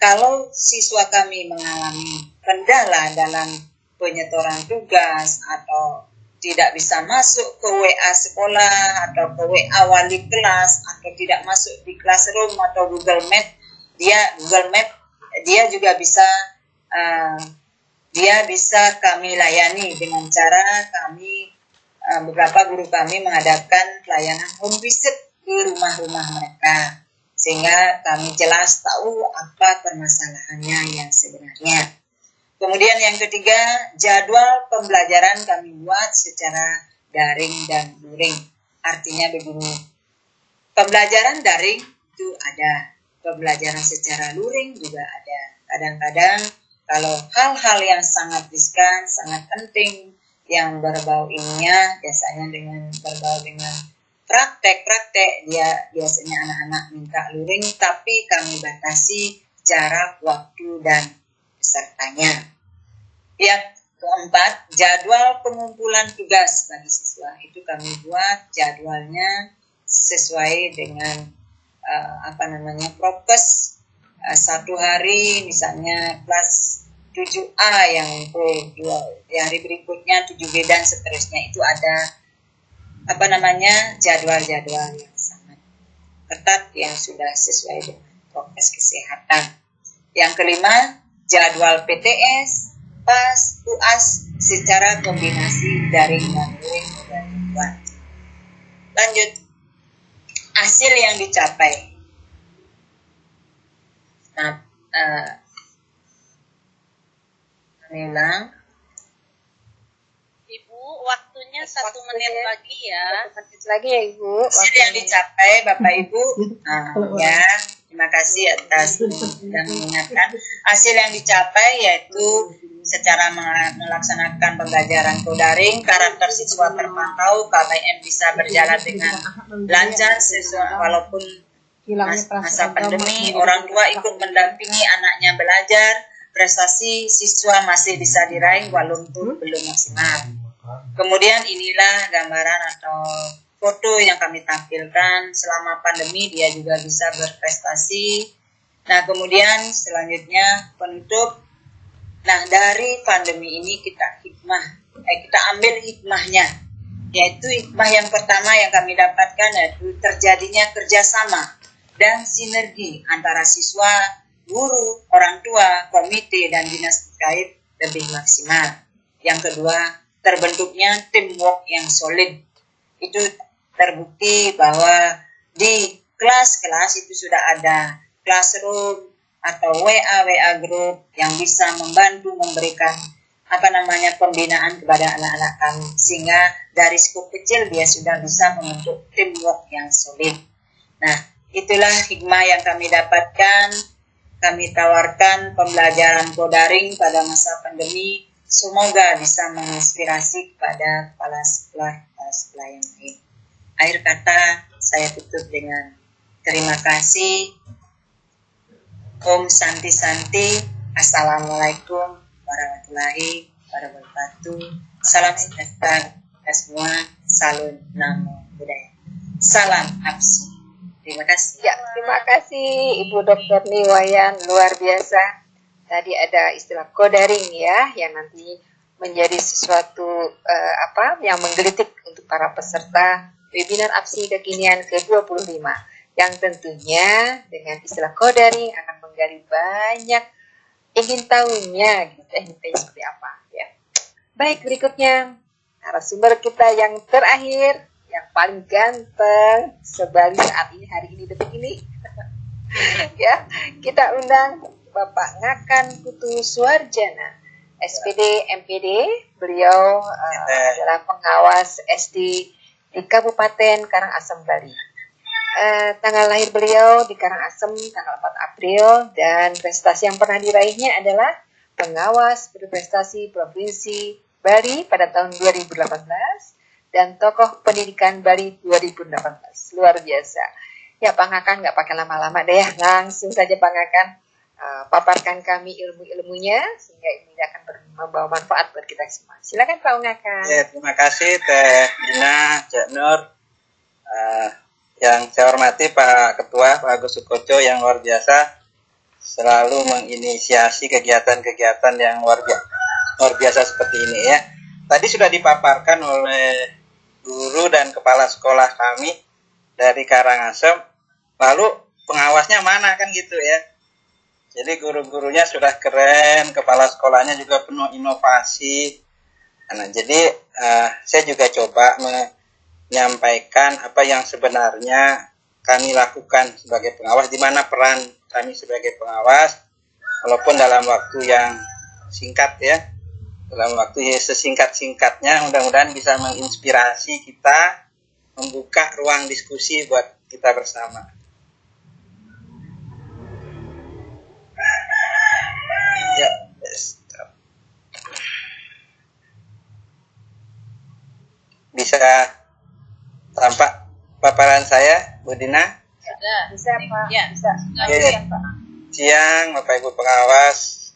Kalau siswa kami mengalami kendala dalam penyetoran tugas atau tidak bisa masuk ke WA sekolah atau ke WA wali kelas atau tidak masuk di classroom atau Google Map, dia juga bisa kami layani dengan cara kami beberapa guru kami mengadakan pelayanan home visit ke rumah-rumah mereka sehingga kami jelas tahu apa permasalahannya yang sebenarnya. Kemudian yang ketiga, jadwal pembelajaran kami buat secara daring dan luring. Artinya begini, pembelajaran daring itu ada, pembelajaran secara luring juga ada. Kadang-kadang kalau hal-hal yang sangat riskan, sangat penting, yang berbau ilmiah, biasanya berbau dengan praktek-praktek, dia biasanya anak-anak minta luring, tapi kami batasi jarak, waktu, dan pesertanya. Yang keempat, jadwal pengumpulan tugas bagi siswa. Itu kami buat jadwalnya sesuai dengan prokes satu hari misalnya kelas 7A yang ngumpul, di hari berikutnya 7B dan seterusnya. Itu ada jadwal-jadwal yang sangat ketat yang sudah sesuai dengan prokes kesehatan. Yang kelima, jadwal PTS, PAS, UAS secara kombinasi daring dan luring dan dibuat. Lanjut, hasil yang dicapai. Nah, ulang. Ibu, waktunya 1 menit lagi ya. 1 menit lagi ya Ibu. Hasil yang dicapai Bapak Ibu, ya, terima kasih atas dan mengingatkan. Hasil yang dicapai yaitu secara melaksanakan pembelajaran daring, karakter siswa terpantau, KBM bisa berjalan dengan lancar sesuai walaupun masa pandemi, orang tua ikut mendampingi anaknya belajar, prestasi siswa masih bisa diraih walaupun belum maksimal. Kemudian inilah gambaran atau foto yang kami tampilkan selama pandemi, dia juga bisa berprestasi. Nah, kemudian selanjutnya penutup. Nah, dari pandemi ini kita ambil hikmahnya, yaitu hikmah yang pertama yang kami dapatkan yaitu terjadinya kerjasama dan sinergi antara siswa, guru, orang tua, komite, dan dinas terkait lebih maksimal. Yang kedua, terbentuknya teamwork yang solid. Itu terbukti bahwa di kelas-kelas itu sudah ada classroom atau WA group yang bisa membantu memberikan pembinaan kepada anak-anak kami, sehingga dari skup kecil dia sudah bisa membentuk teamwork yang solid. Nah, itulah hikmah yang kami dapatkan. Kami tawarkan pembelajaran daring pada masa pandemi. Semoga bisa menginspirasi kepada kepala sekolah yang lain. Akhir kata saya tutup dengan terima kasih. Om Santi Santi. Assalamualaikum warahmatullahi wabarakatuh. Salam sejahtera kita semua. Salam namo buddhaya. Salam absi. Terima kasih. Ya, terima kasih Ibu Dr. Niwayan, luar biasa. Tadi ada istilah daring ya, yang nanti menjadi sesuatu yang menggelitik untuk para peserta webinar APSI kekinian ke-25. Yang tentunya dengan istilah daring akan menggali banyak ingin tahunya gitu, tekniknya seperti apa ya. Baik, berikutnya narasumber kita yang terakhir, yang paling ganteng sebali saat ini, hari ini, detik ini. Ya, kita undang Bapak Ngakan Putu Suarjana, SPD MPD. Beliau adalah pengawas SD di Kabupaten Karangasem, Bali. Tanggal lahir beliau di Karangasem tanggal 4 April dan prestasi yang pernah diraihnya adalah pengawas berprestasi Provinsi Bali pada tahun 2018 dan tokoh pendidikan Bali 2018. Luar biasa. Ya, Pak Ngakan, nggak pakai lama-lama deh ya, langsung saja Pak Ngakan paparkan kami ilmu-ilmunya sehingga ini akan membawa manfaat buat kita semua. Silakan Pak Ngakan. Ya, terima kasih Teh Dina, Cak Nur. Yang saya hormati Pak Ketua, Pak Agus Sukoco yang luar biasa selalu menginisiasi kegiatan-kegiatan yang luar biasa seperti ini ya. Tadi sudah dipaparkan oleh guru dan kepala sekolah kami dari Karangasem. Lalu pengawasnya mana kan gitu ya. Jadi guru-gurunya sudah keren, kepala sekolahnya juga penuh inovasi. Nah, jadi saya juga coba menyampaikan apa yang sebenarnya kami lakukan sebagai pengawas, di mana peran kami sebagai pengawas, walaupun dalam waktu yang singkat ya, dalam waktu sesingkat-singkatnya, mudah-mudahan bisa menginspirasi kita, membuka ruang diskusi buat kita bersama. Ya, bisa tampak paparan saya, Bu Dina? Bisa Pak. Ya. Bisa. Siang, Bapak Ibu pengawas,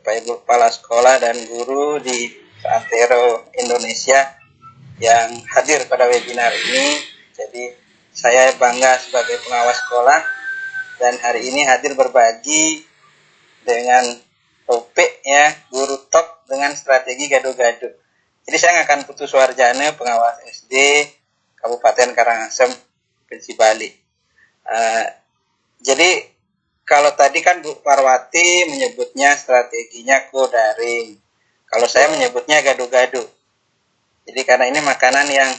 Bapak Ibu kepala sekolah dan guru di Santero Indonesia yang hadir pada webinar ini. Jadi saya bangga sebagai pengawas sekolah dan hari ini hadir berbagi dengan topik ya, guru top dengan strategi gado-gado. Jadi saya akan Putu Suharjana, pengawas SD Kabupaten Karangasem, Provinsi Bali. Jadi kalau tadi kan Bu Parwati menyebutnya strateginya daring. Kalau saya menyebutnya gado-gado. Jadi karena ini makanan yang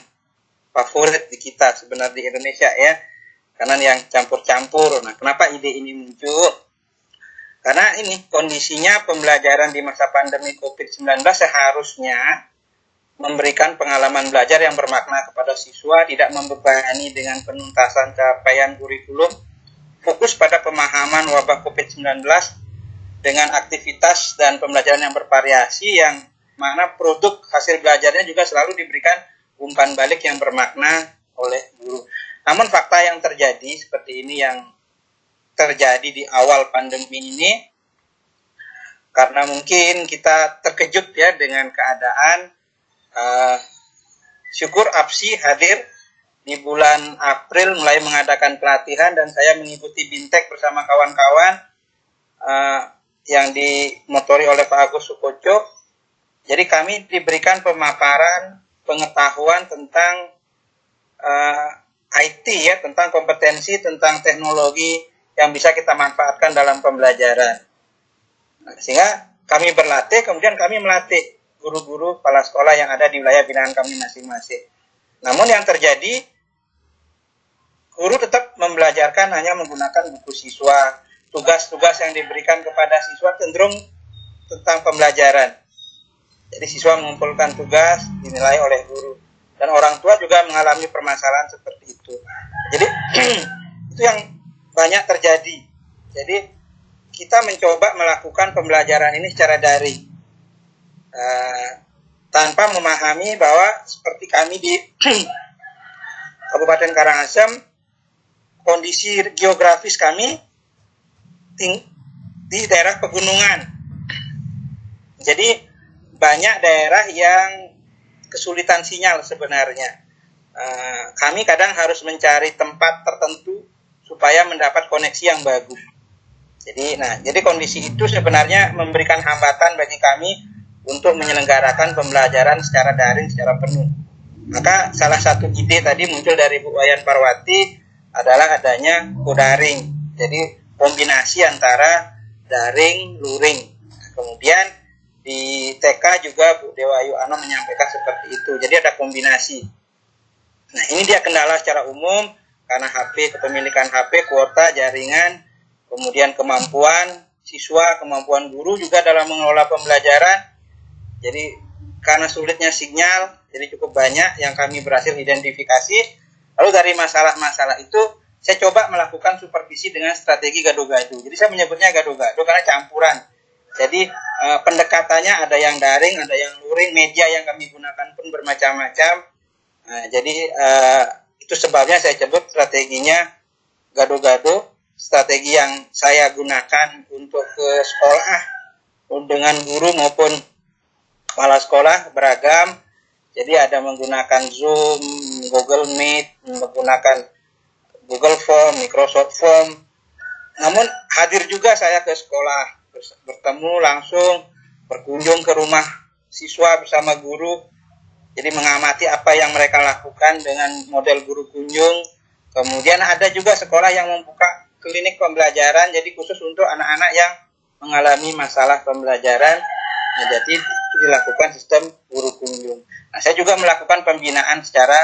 favorit di kita sebenarnya di Indonesia ya. Makanan yang campur-campur. Nah, kenapa ide ini muncul? Karena ini kondisinya pembelajaran di masa pandemi COVID-19 seharusnya memberikan pengalaman belajar yang bermakna kepada siswa, tidak membebani dengan penuntasan capaian kurikulum, fokus pada pemahaman wabah COVID-19 dengan aktivitas dan pembelajaran yang bervariasi, yang mana produk hasil belajarnya juga selalu diberikan umpan balik yang bermakna oleh guru. Namun fakta yang terjadi seperti ini yang terjadi di awal pandemi ini, karena mungkin kita terkejut ya dengan keadaan, syukur APSI hadir di bulan April mulai mengadakan pelatihan, dan saya mengikuti BINTEK bersama kawan-kawan yang dimotori oleh Pak Agus Sukoco. Jadi kami diberikan pemaparan pengetahuan tentang IT ya, tentang kompetensi, tentang teknologi yang bisa kita manfaatkan dalam pembelajaran. Nah, sehingga kami berlatih, kemudian kami melatih guru-guru kepala sekolah yang ada di wilayah binaan kami masing-masing. Namun yang terjadi, guru tetap membelajarkan hanya menggunakan buku siswa. Tugas-tugas yang diberikan kepada siswa cenderung tentang pembelajaran. Jadi siswa mengumpulkan tugas, dinilai oleh guru. Dan orang tua juga mengalami permasalahan seperti itu. Jadi itu yang banyak terjadi. Jadi kita mencoba melakukan pembelajaran ini secara daring. Tanpa memahami bahwa seperti kami di Kabupaten Karangasem, kondisi geografis kami di daerah pegunungan. Jadi banyak daerah yang kesulitan sinyal sebenarnya. Kami kadang harus mencari tempat tertentu supaya mendapat koneksi yang bagus. Jadi kondisi itu sebenarnya memberikan hambatan bagi kami untuk menyelenggarakan pembelajaran secara daring, secara penuh. Maka salah satu ide tadi muncul dari Bu Wayan Parwati adalah adanya daring. Jadi kombinasi antara daring, luring. Kemudian di TK juga Bu Dewa Ayu Ano menyampaikan seperti itu. Jadi ada kombinasi. Nah, ini dia kendala secara umum karena kepemilikan HP, kuota, jaringan, kemudian kemampuan siswa, kemampuan guru juga dalam mengelola pembelajaran. Jadi karena sulitnya sinyal, jadi cukup banyak yang kami berhasil identifikasi. Lalu dari masalah-masalah itu, saya coba melakukan supervisi dengan strategi gado-gado. Jadi saya menyebutnya gado-gado karena campuran. Jadi pendekatannya ada yang daring, ada yang luring, media yang kami gunakan pun bermacam-macam. Jadi itu sebabnya saya sebut strateginya gado-gado. Strategi yang saya gunakan untuk ke sekolah dengan guru maupun kepala sekolah beragam. Jadi ada menggunakan Zoom, Google Meet, menggunakan Google Form, Microsoft Form. Namun hadir juga saya ke sekolah, bertemu langsung, berkunjung ke rumah siswa bersama guru. Jadi mengamati apa yang mereka lakukan dengan model guru kunjung. Kemudian ada juga sekolah yang membuka klinik pembelajaran, jadi khusus untuk anak-anak yang mengalami masalah pembelajaran. Nah, jadi itu dilakukan sistem guru kunjung. Nah, saya juga melakukan pembinaan secara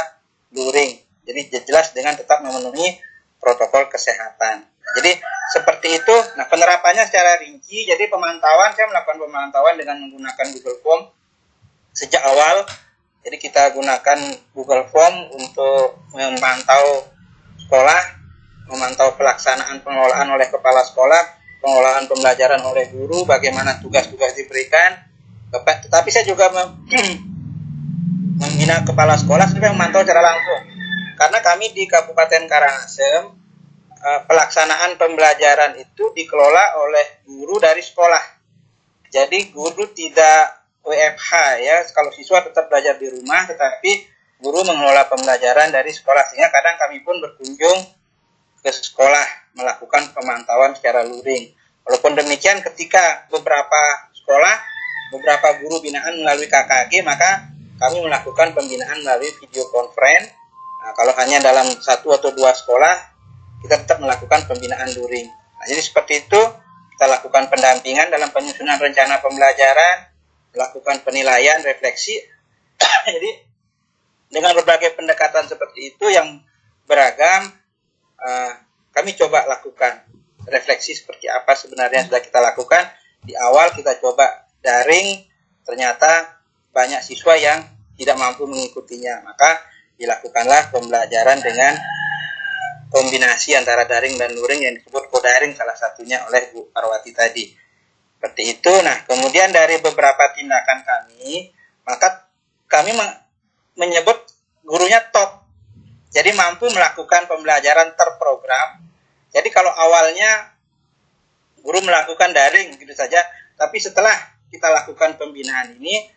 luring. Jadi jelas dengan tetap memenuhi protokol kesehatan. Jadi seperti itu. Nah, penerapannya secara rinci. Jadi pemantauan, saya melakukan pemantauan dengan menggunakan Google Form sejak awal. Jadi kita gunakan Google Form untuk memantau sekolah, memantau pelaksanaan pengelolaan oleh kepala sekolah, pengelolaan pembelajaran oleh guru, bagaimana tugas-tugas diberikan. Tetapi saya juga membina kepala sekolah sampai memantau secara langsung. Karena kami di Kabupaten Karangasem, pelaksanaan pembelajaran itu dikelola oleh guru dari sekolah. Jadi guru tidak WFH ya, kalau siswa tetap belajar di rumah, tetapi guru mengelola pembelajaran dari sekolah. Sehingga kadang kami pun berkunjung ke sekolah melakukan pemantauan secara luring. Walaupun demikian, ketika beberapa sekolah, beberapa guru binaan melalui KKG, maka kami melakukan pembinaan melalui video conference. Nah, kalau hanya dalam 1 atau 2 sekolah, kita tetap melakukan pembinaan luring. Nah, jadi seperti itu, kita lakukan pendampingan dalam penyusunan rencana pembelajaran, melakukan penilaian, refleksi. Jadi, dengan berbagai pendekatan seperti itu yang beragam, kami coba lakukan refleksi seperti apa sebenarnya yang sudah kita lakukan. Di awal kita coba daring, ternyata banyak siswa yang tidak mampu mengikutinya, maka dilakukanlah pembelajaran dengan kombinasi antara daring dan luring yang disebut co-daring salah satunya oleh Bu Parwati tadi. Seperti itu. Nah, kemudian dari beberapa tindakan kami, maka kami menyebut gurunya top. Jadi mampu melakukan pembelajaran terprogram. Jadi kalau awalnya guru melakukan daring gitu saja, tapi setelah kita lakukan pembinaan ini,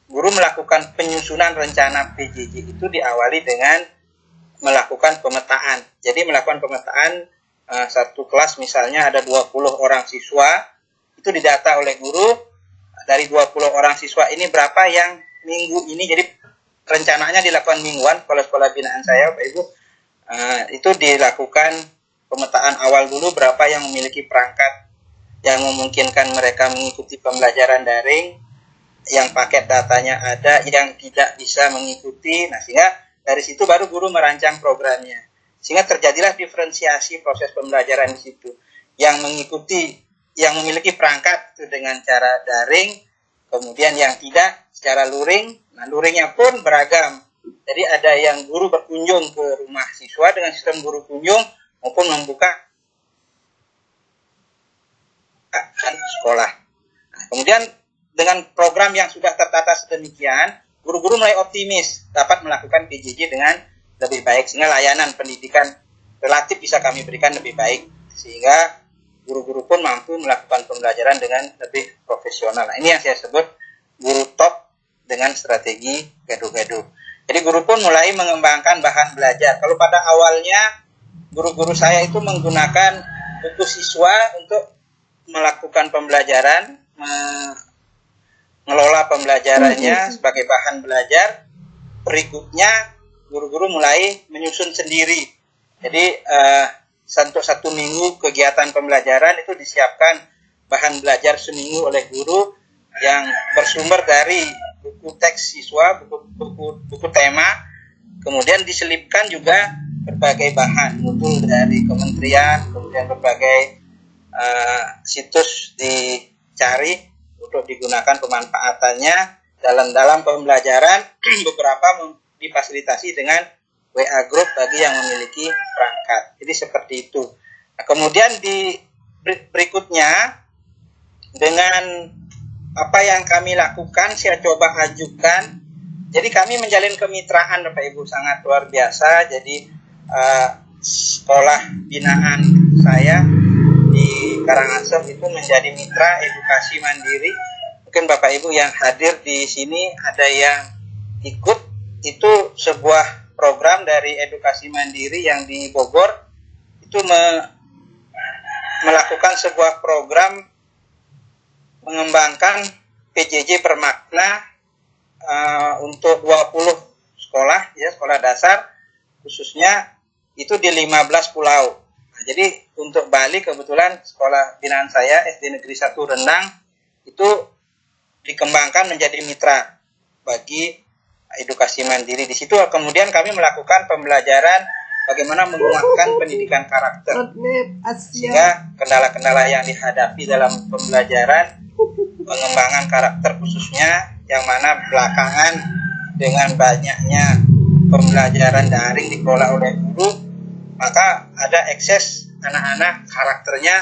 guru melakukan penyusunan rencana PJJ itu diawali dengan melakukan pemetaan. Jadi melakukan pemetaan satu kelas misalnya ada 20 orang siswa, itu didata oleh guru. Dari 20 orang siswa ini berapa yang minggu ini, jadi rencananya dilakukan mingguan. Kalau sekolah binaan saya, Bapak Ibu, itu dilakukan pemetaan awal dulu berapa yang memiliki perangkat yang memungkinkan mereka mengikuti pembelajaran daring, yang paket datanya ada, yang tidak bisa mengikuti. Nah, sehingga dari situ baru guru merancang programnya. Sehingga terjadilah diferensiasi proses pembelajaran di situ. Yang mengikuti, yang memiliki perangkat itu dengan cara daring, kemudian yang tidak secara luring. Nah, luringnya pun beragam. Jadi ada yang guru berkunjung ke rumah siswa dengan sistem guru kunjung maupun membuka sekolah. Nah, kemudian dengan program yang sudah tertata sedemikian, guru-guru mulai optimis dapat melakukan PJJ dengan lebih baik, sehingga layanan pendidikan relatif bisa kami berikan lebih baik, sehingga guru-guru pun mampu melakukan pembelajaran dengan lebih profesional. Nah, ini yang saya sebut guru top dengan strategi gaduh-gaduh. Jadi guru pun mulai mengembangkan bahan belajar. Kalau pada awalnya guru-guru saya itu menggunakan buku siswa untuk melakukan pembelajaran, mengelola pembelajarannya sebagai bahan belajar. Berikutnya guru-guru mulai menyusun sendiri. Jadi untuk 1 minggu kegiatan pembelajaran itu disiapkan bahan belajar seminggu oleh guru yang bersumber dari buku teks siswa, buku tema, kemudian diselipkan juga berbagai bahan muncul dari kementerian, kemudian berbagai situs dicari untuk digunakan pemanfaatannya dalam pembelajaran. Beberapa difasilitasi dengan WA group bagi yang memiliki perangkat. Jadi seperti itu. Nah, kemudian di berikutnya dengan apa yang kami lakukan, saya coba ajukan. Jadi kami menjalin kemitraan, Bapak Ibu, sangat luar biasa. Jadi sekolah binaan saya di Karangasem itu menjadi mitra edukasi mandiri. Mungkin Bapak Ibu yang hadir di sini ada yang ikut. Itu sebuah program dari edukasi mandiri yang di Bogor. Itu melakukan sebuah program mengembangkan PJJ bermakna untuk 20 sekolah, ya, sekolah dasar khususnya itu di 15 pulau. Nah, jadi untuk Bali kebetulan sekolah binaan saya SD Negeri 1 Rendang itu dikembangkan menjadi mitra bagi edukasi mandiri. Di situ kemudian kami melakukan pembelajaran bagaimana menguatkan pendidikan karakter, sehingga kendala-kendala yang dihadapi dalam pembelajaran pengembangan karakter khususnya yang mana belakangan dengan banyaknya pembelajaran daring dikelola oleh guru, maka ada ekses anak-anak karakternya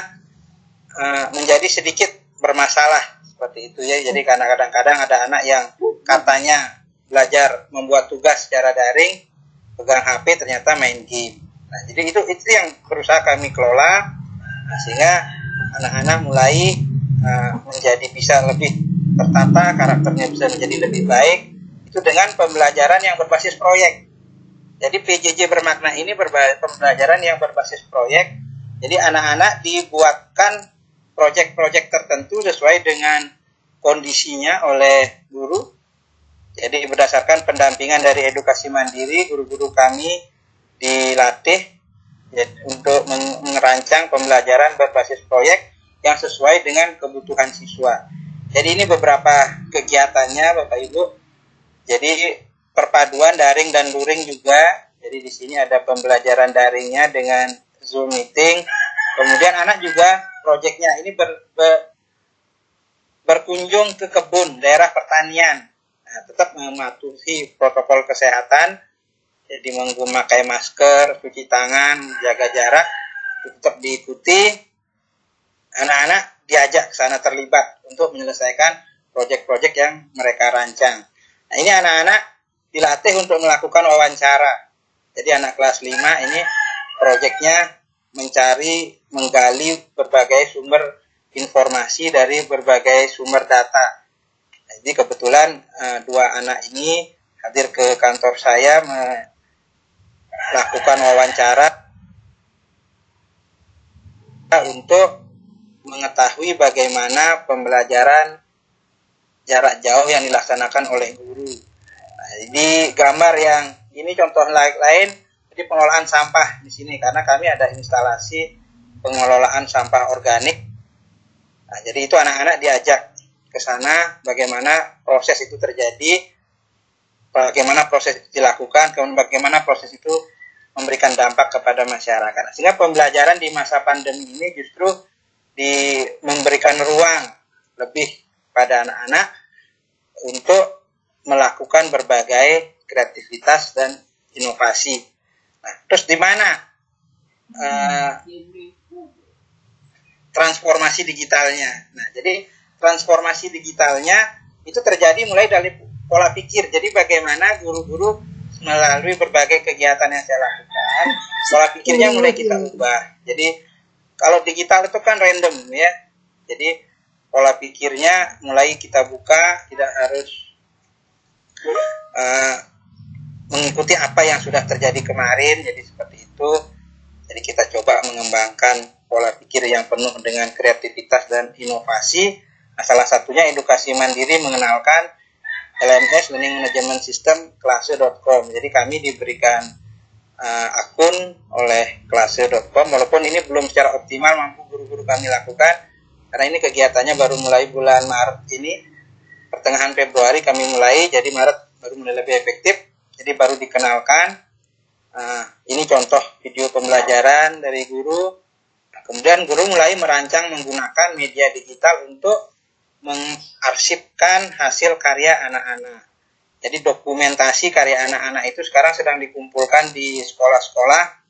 menjadi sedikit bermasalah seperti itu, ya. Jadi karena kadang-kadang ada anak yang katanya belajar membuat tugas secara daring, pegang HP ternyata main game. Nah, jadi itu yang berusaha kami kelola, sehingga anak-anak mulai menjadi bisa lebih tertata, karakternya bisa menjadi lebih baik. Itu dengan pembelajaran yang berbasis proyek. Jadi PJJ bermakna ini pembelajaran yang berbasis proyek. Jadi anak-anak dibuatkan proyek-proyek tertentu sesuai dengan kondisinya oleh guru. Jadi berdasarkan pendampingan dari edukasi mandiri, guru-guru kami dilatih untuk merancang pembelajaran berbasis proyek yang sesuai dengan kebutuhan siswa. Jadi ini beberapa kegiatannya Bapak Ibu. Jadi perpaduan daring dan luring juga. Jadi di sini ada pembelajaran daringnya dengan Zoom meeting. Kemudian anak juga proyeknya ini berkunjung ke kebun daerah pertanian. Nah, tetap mematuhi protokol kesehatan. Jadi memakai masker, cuci tangan, jaga jarak, tetap diikuti. Anak-anak diajak ke sana terlibat untuk menyelesaikan proyek-proyek yang mereka rancang. Nah, ini anak-anak dilatih untuk melakukan wawancara. Jadi anak kelas 5 ini proyeknya menggali berbagai sumber informasi dari berbagai sumber data. Jadi kebetulan 2 anak ini hadir ke kantor saya melakukan wawancara untuk mengetahui bagaimana pembelajaran jarak jauh yang dilaksanakan oleh guru. Nah, ini gambar yang ini contoh lain, jadi pengelolaan sampah di sini karena kami ada instalasi pengelolaan sampah organik. Nah, jadi itu anak-anak diajak ke sana bagaimana proses itu terjadi, bagaimana proses itu dilakukan, kemudian bagaimana proses itu memberikan dampak kepada masyarakat. Sehingga pembelajaran di masa pandemi ini justru memberikan ruang lebih pada anak-anak untuk melakukan berbagai kreativitas dan inovasi. Nah, terus di mana transformasi digitalnya? Nah, jadi transformasi digitalnya itu terjadi mulai dari pola pikir. Jadi bagaimana guru-guru melalui berbagai kegiatan yang saya lakukan, pola pikirnya mulai kita ubah. Jadi kalau digital itu kan random ya. Jadi pola pikirnya mulai kita buka, tidak harus mengikuti apa yang sudah terjadi kemarin. Jadi seperti itu. Jadi kita coba mengembangkan pola pikir yang penuh dengan kreativitas dan inovasi. Nah, salah satunya edukasi mandiri mengenalkan LMS Learning Management System klase.com. Jadi kami diberikan akun oleh klase.com, walaupun ini belum secara optimal mampu guru-guru kami lakukan karena ini kegiatannya baru mulai bulan Maret ini, pertengahan Februari kami mulai, jadi Maret baru mulai lebih efektif, jadi baru dikenalkan. Ini contoh video pembelajaran dari guru. Nah, kemudian guru mulai merancang menggunakan media digital untuk mengarsipkan hasil karya anak-anak. Jadi dokumentasi karya anak-anak itu sekarang sedang dikumpulkan di sekolah-sekolah.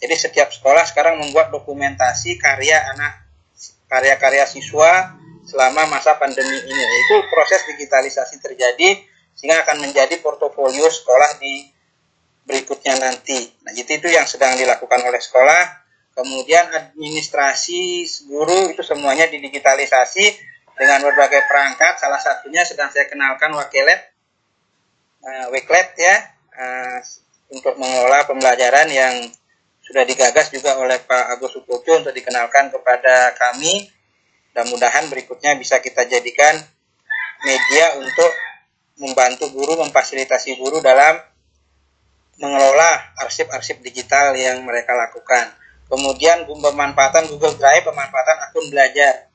Jadi setiap sekolah sekarang membuat dokumentasi karya-karya siswa selama masa pandemi ini. Itu proses digitalisasi terjadi sehingga akan menjadi portofolio sekolah di berikutnya nanti. Nah, itu yang sedang dilakukan oleh sekolah. Kemudian administrasi guru itu semuanya didigitalisasi dengan berbagai perangkat. Salah satunya sedang saya kenalkan Wakelet ya, untuk mengelola pembelajaran yang sudah digagas juga oleh Pak Agus Sukoco untuk dikenalkan kepada kami. Mudah-mudahan berikutnya bisa kita jadikan media untuk membantu guru, memfasilitasi guru dalam mengelola arsip-arsip digital yang mereka lakukan. Kemudian pemanfaatan Google Drive, pemanfaatan akun belajar.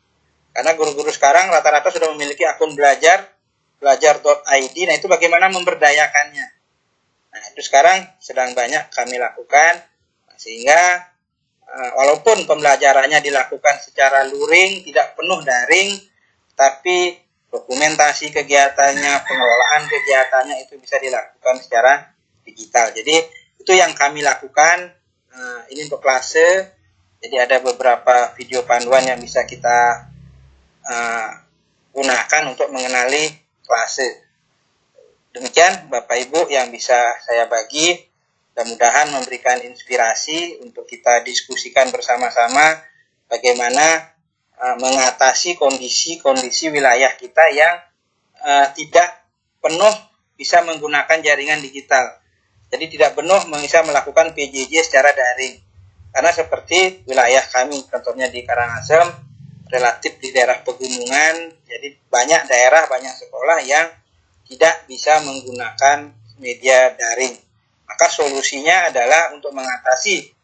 Karena guru-guru sekarang rata-rata sudah memiliki akun belajar.id. Nah, itu bagaimana memberdayakannya. Nah, itu sekarang sedang banyak kami lakukan. Sehingga walaupun pembelajarannya dilakukan secara luring, tidak penuh daring, tapi dokumentasi kegiatannya, pengelolaan kegiatannya itu bisa dilakukan secara digital. Jadi itu yang kami lakukan. Ini untuk klase. Jadi ada beberapa video panduan yang bisa kita gunakan untuk mengenali klase. Demikian Bapak Ibu yang bisa saya bagi. Mudah-mudahan memberikan inspirasi untuk kita diskusikan bersama-sama bagaimana mengatasi kondisi-kondisi wilayah kita yang tidak penuh bisa menggunakan jaringan digital. Jadi tidak penuh bisa melakukan PJJ secara daring. Karena seperti wilayah kami, contohnya di Karangasem, relatif di daerah pegunungan, jadi banyak daerah, banyak sekolah yang tidak bisa menggunakan media daring. Maka solusinya adalah untuk mengatasi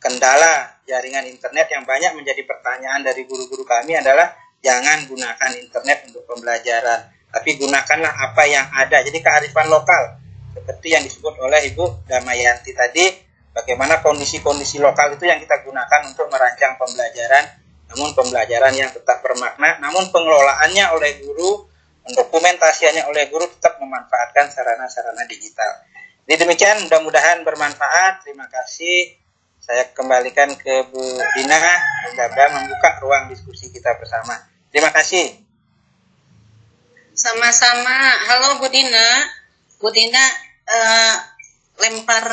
kendala jaringan internet yang banyak menjadi pertanyaan dari guru-guru kami adalah jangan gunakan internet untuk pembelajaran, tapi gunakanlah apa yang ada. Jadi kearifan lokal, seperti yang disebut oleh Ibu Damayanti tadi, bagaimana kondisi-kondisi lokal itu yang kita gunakan untuk merancang pembelajaran, namun pembelajaran yang tetap bermakna, namun pengelolaannya oleh guru, dokumentasiannya oleh guru tetap memanfaatkan sarana-sarana digital. Jadi demikian, mudah-mudahan bermanfaat. Terima kasih. Saya kembalikan ke Bu Dina, mudah-mudahan membuka ruang diskusi kita bersama. Terima kasih. Sama-sama. Halo Bu Dina. Bu Dina lempar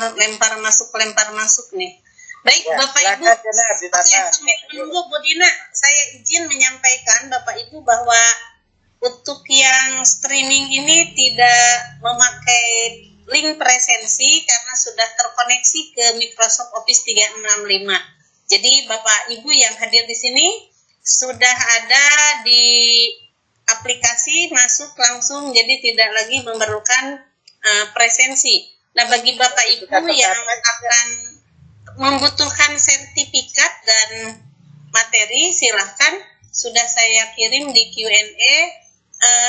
masuk nih. Baik ya, Bapak Ibu. Oke, sambil menunggu Bu Dina, saya izin menyampaikan Bapak Ibu bahwa untuk yang streaming ini tidak memakai link presensi karena sudah terkoneksi ke Microsoft Office 365. Jadi Bapak Ibu yang hadir di sini sudah ada di aplikasi, masuk langsung, jadi tidak lagi memerlukan presensi. Nah, bagi Bapak Ibu yang akan membutuhkan sertifikat dan materi, silahkan, sudah saya kirim di Q&A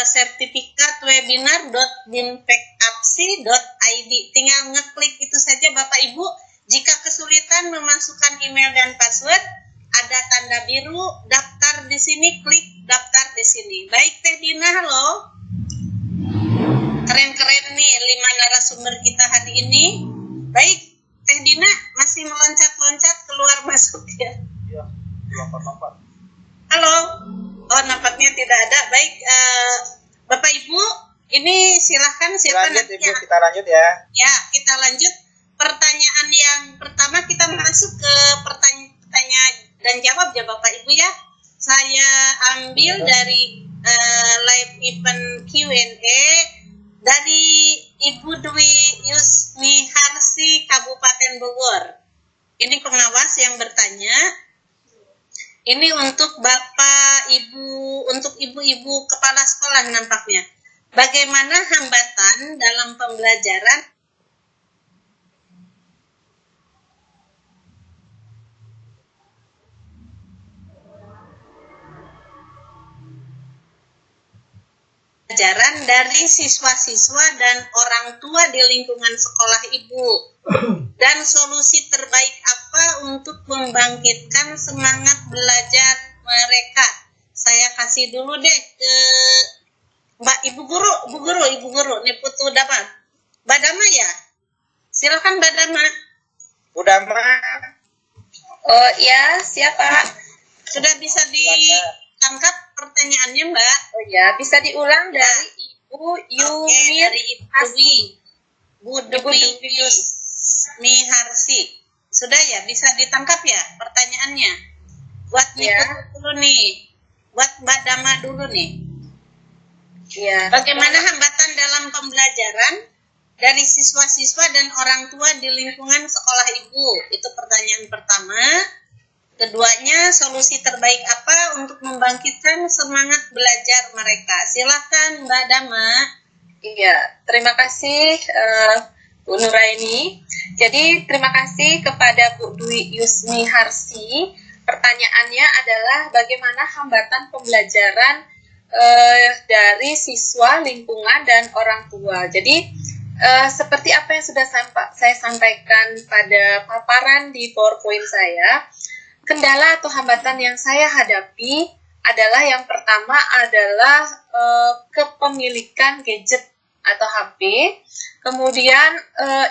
sertifikat webinar.binpekapsi.id. Tinggal ngeklik itu saja Bapak Ibu. Jika kesulitan memasukkan email dan password, ada tanda biru daftar di sini, klik daftar di sini. Baik Teh Dina, halo. Keren-keren nih 5 narasumber kita hari ini. Baik Teh Dina, masih meloncat-loncat keluar masuk ya. Iya, lompat-lompat. Halo. Oh, nampaknya tidak ada. Baik, Bapak Ibu, ini silahkan siapa lanjut, nantinya. Ibu, kita lanjut ya. Ya, kita lanjut. Pertanyaan yang pertama kita masuk ke pertanyaan dan jawab ya Bapak Ibu ya. Saya ambil dari live event Q&A dari Ibu Dwi Yusmiharsi Kabupaten Bogor. Ini pengawas yang bertanya. Ini untuk Bapak, Ibu, untuk ibu-ibu kepala sekolah nampaknya. Bagaimana hambatan dalam pembelajaran dari siswa-siswa dan orang tua di lingkungan sekolah Ibu? Dan solusi terbaik apa untuk membangkitkan semangat belajar mereka? Saya kasih dulu deh ke Mbak Ibu Guru, nih Putu Dama. Mbak Dama ya? Silakan Mbak Dama. Bu Dama. Oh iya, siapa? Sudah bisa ditangkap pertanyaannya Mbak? Oh ya, bisa diulang dari Ibu Yumi. Dari Ibu Dwi Yusmiharsi. Sudah ya, bisa ditangkap ya pertanyaannya? Buat dulu nih, buat Mbak Dama dulu nih. Ya. Bagaimana hambatan dalam pembelajaran dari siswa-siswa dan orang tua di lingkungan sekolah Ibu? Itu pertanyaan pertama. Keduanya, solusi terbaik apa untuk membangkitkan semangat belajar mereka? Silakan Mbak Dama. Iya, terima kasih Bu Nuraini. Jadi terima kasih kepada Bu Dwi Yusmiharsi. Pertanyaannya adalah bagaimana hambatan pembelajaran dari siswa, lingkungan, dan orang tua. Jadi seperti apa yang sudah saya sampaikan pada paparan di PowerPoint saya, kendala atau hambatan yang saya hadapi adalah yang pertama adalah kepemilikan gadget atau HP, kemudian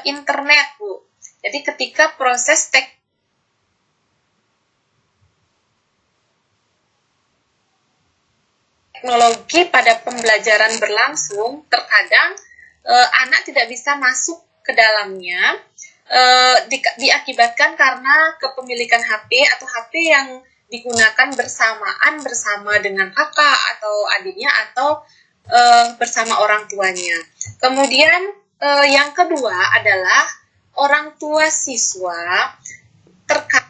internet, Bu. Jadi ketika proses teknologi pada pembelajaran berlangsung, terkadang anak tidak bisa masuk ke dalamnya, diakibatkan karena kepemilikan HP atau HP yang digunakan bersamaan bersama dengan kakak atau adiknya atau bersama orang tuanya. Kemudian yang kedua adalah orang tua siswa terkait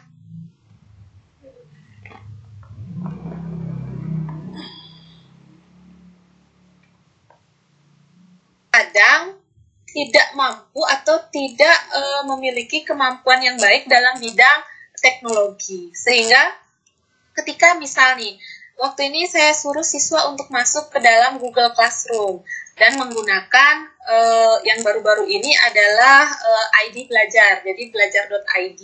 kadang tidak mampu atau tidak memiliki kemampuan yang baik dalam bidang teknologi. Sehingga ketika misalnya waktu ini saya suruh siswa untuk masuk ke dalam Google Classroom dan menggunakan yang baru-baru ini adalah ID Belajar, jadi belajar.id.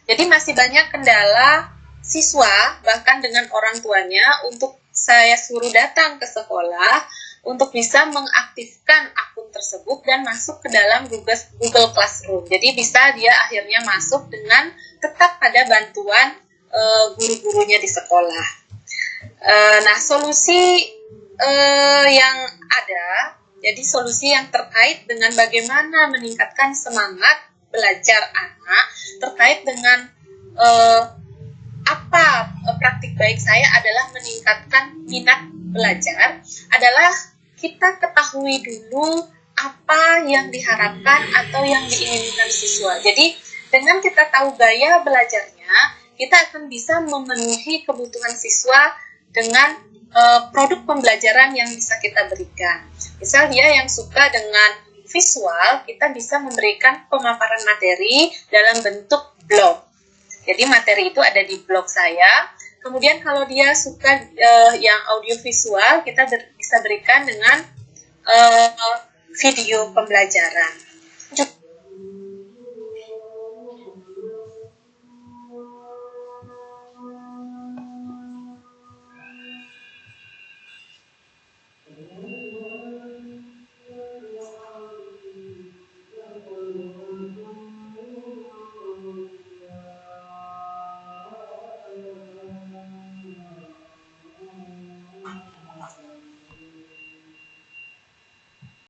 Jadi masih banyak kendala siswa bahkan dengan orang tuanya untuk saya suruh datang ke sekolah untuk bisa mengaktifkan akun tersebut dan masuk ke dalam Google Classroom. Jadi bisa dia akhirnya masuk dengan tetap pada bantuan guru-gurunya di sekolah. Nah, solusi yang ada, jadi solusi yang terkait dengan bagaimana meningkatkan semangat belajar anak, terkait dengan apa praktik baik saya adalah meningkatkan minat belajar, adalah kita ketahui dulu apa yang diharapkan atau yang diinginkan siswa. Jadi dengan kita tahu gaya belajarnya, kita akan bisa memenuhi kebutuhan siswa dengan produk pembelajaran yang bisa kita berikan. Misal dia yang suka dengan visual, kita bisa memberikan pemaparan materi dalam bentuk blog. Jadi materi itu ada di blog saya. Kemudian kalau dia suka yang audiovisual, kita bisa berikan dengan video pembelajaran.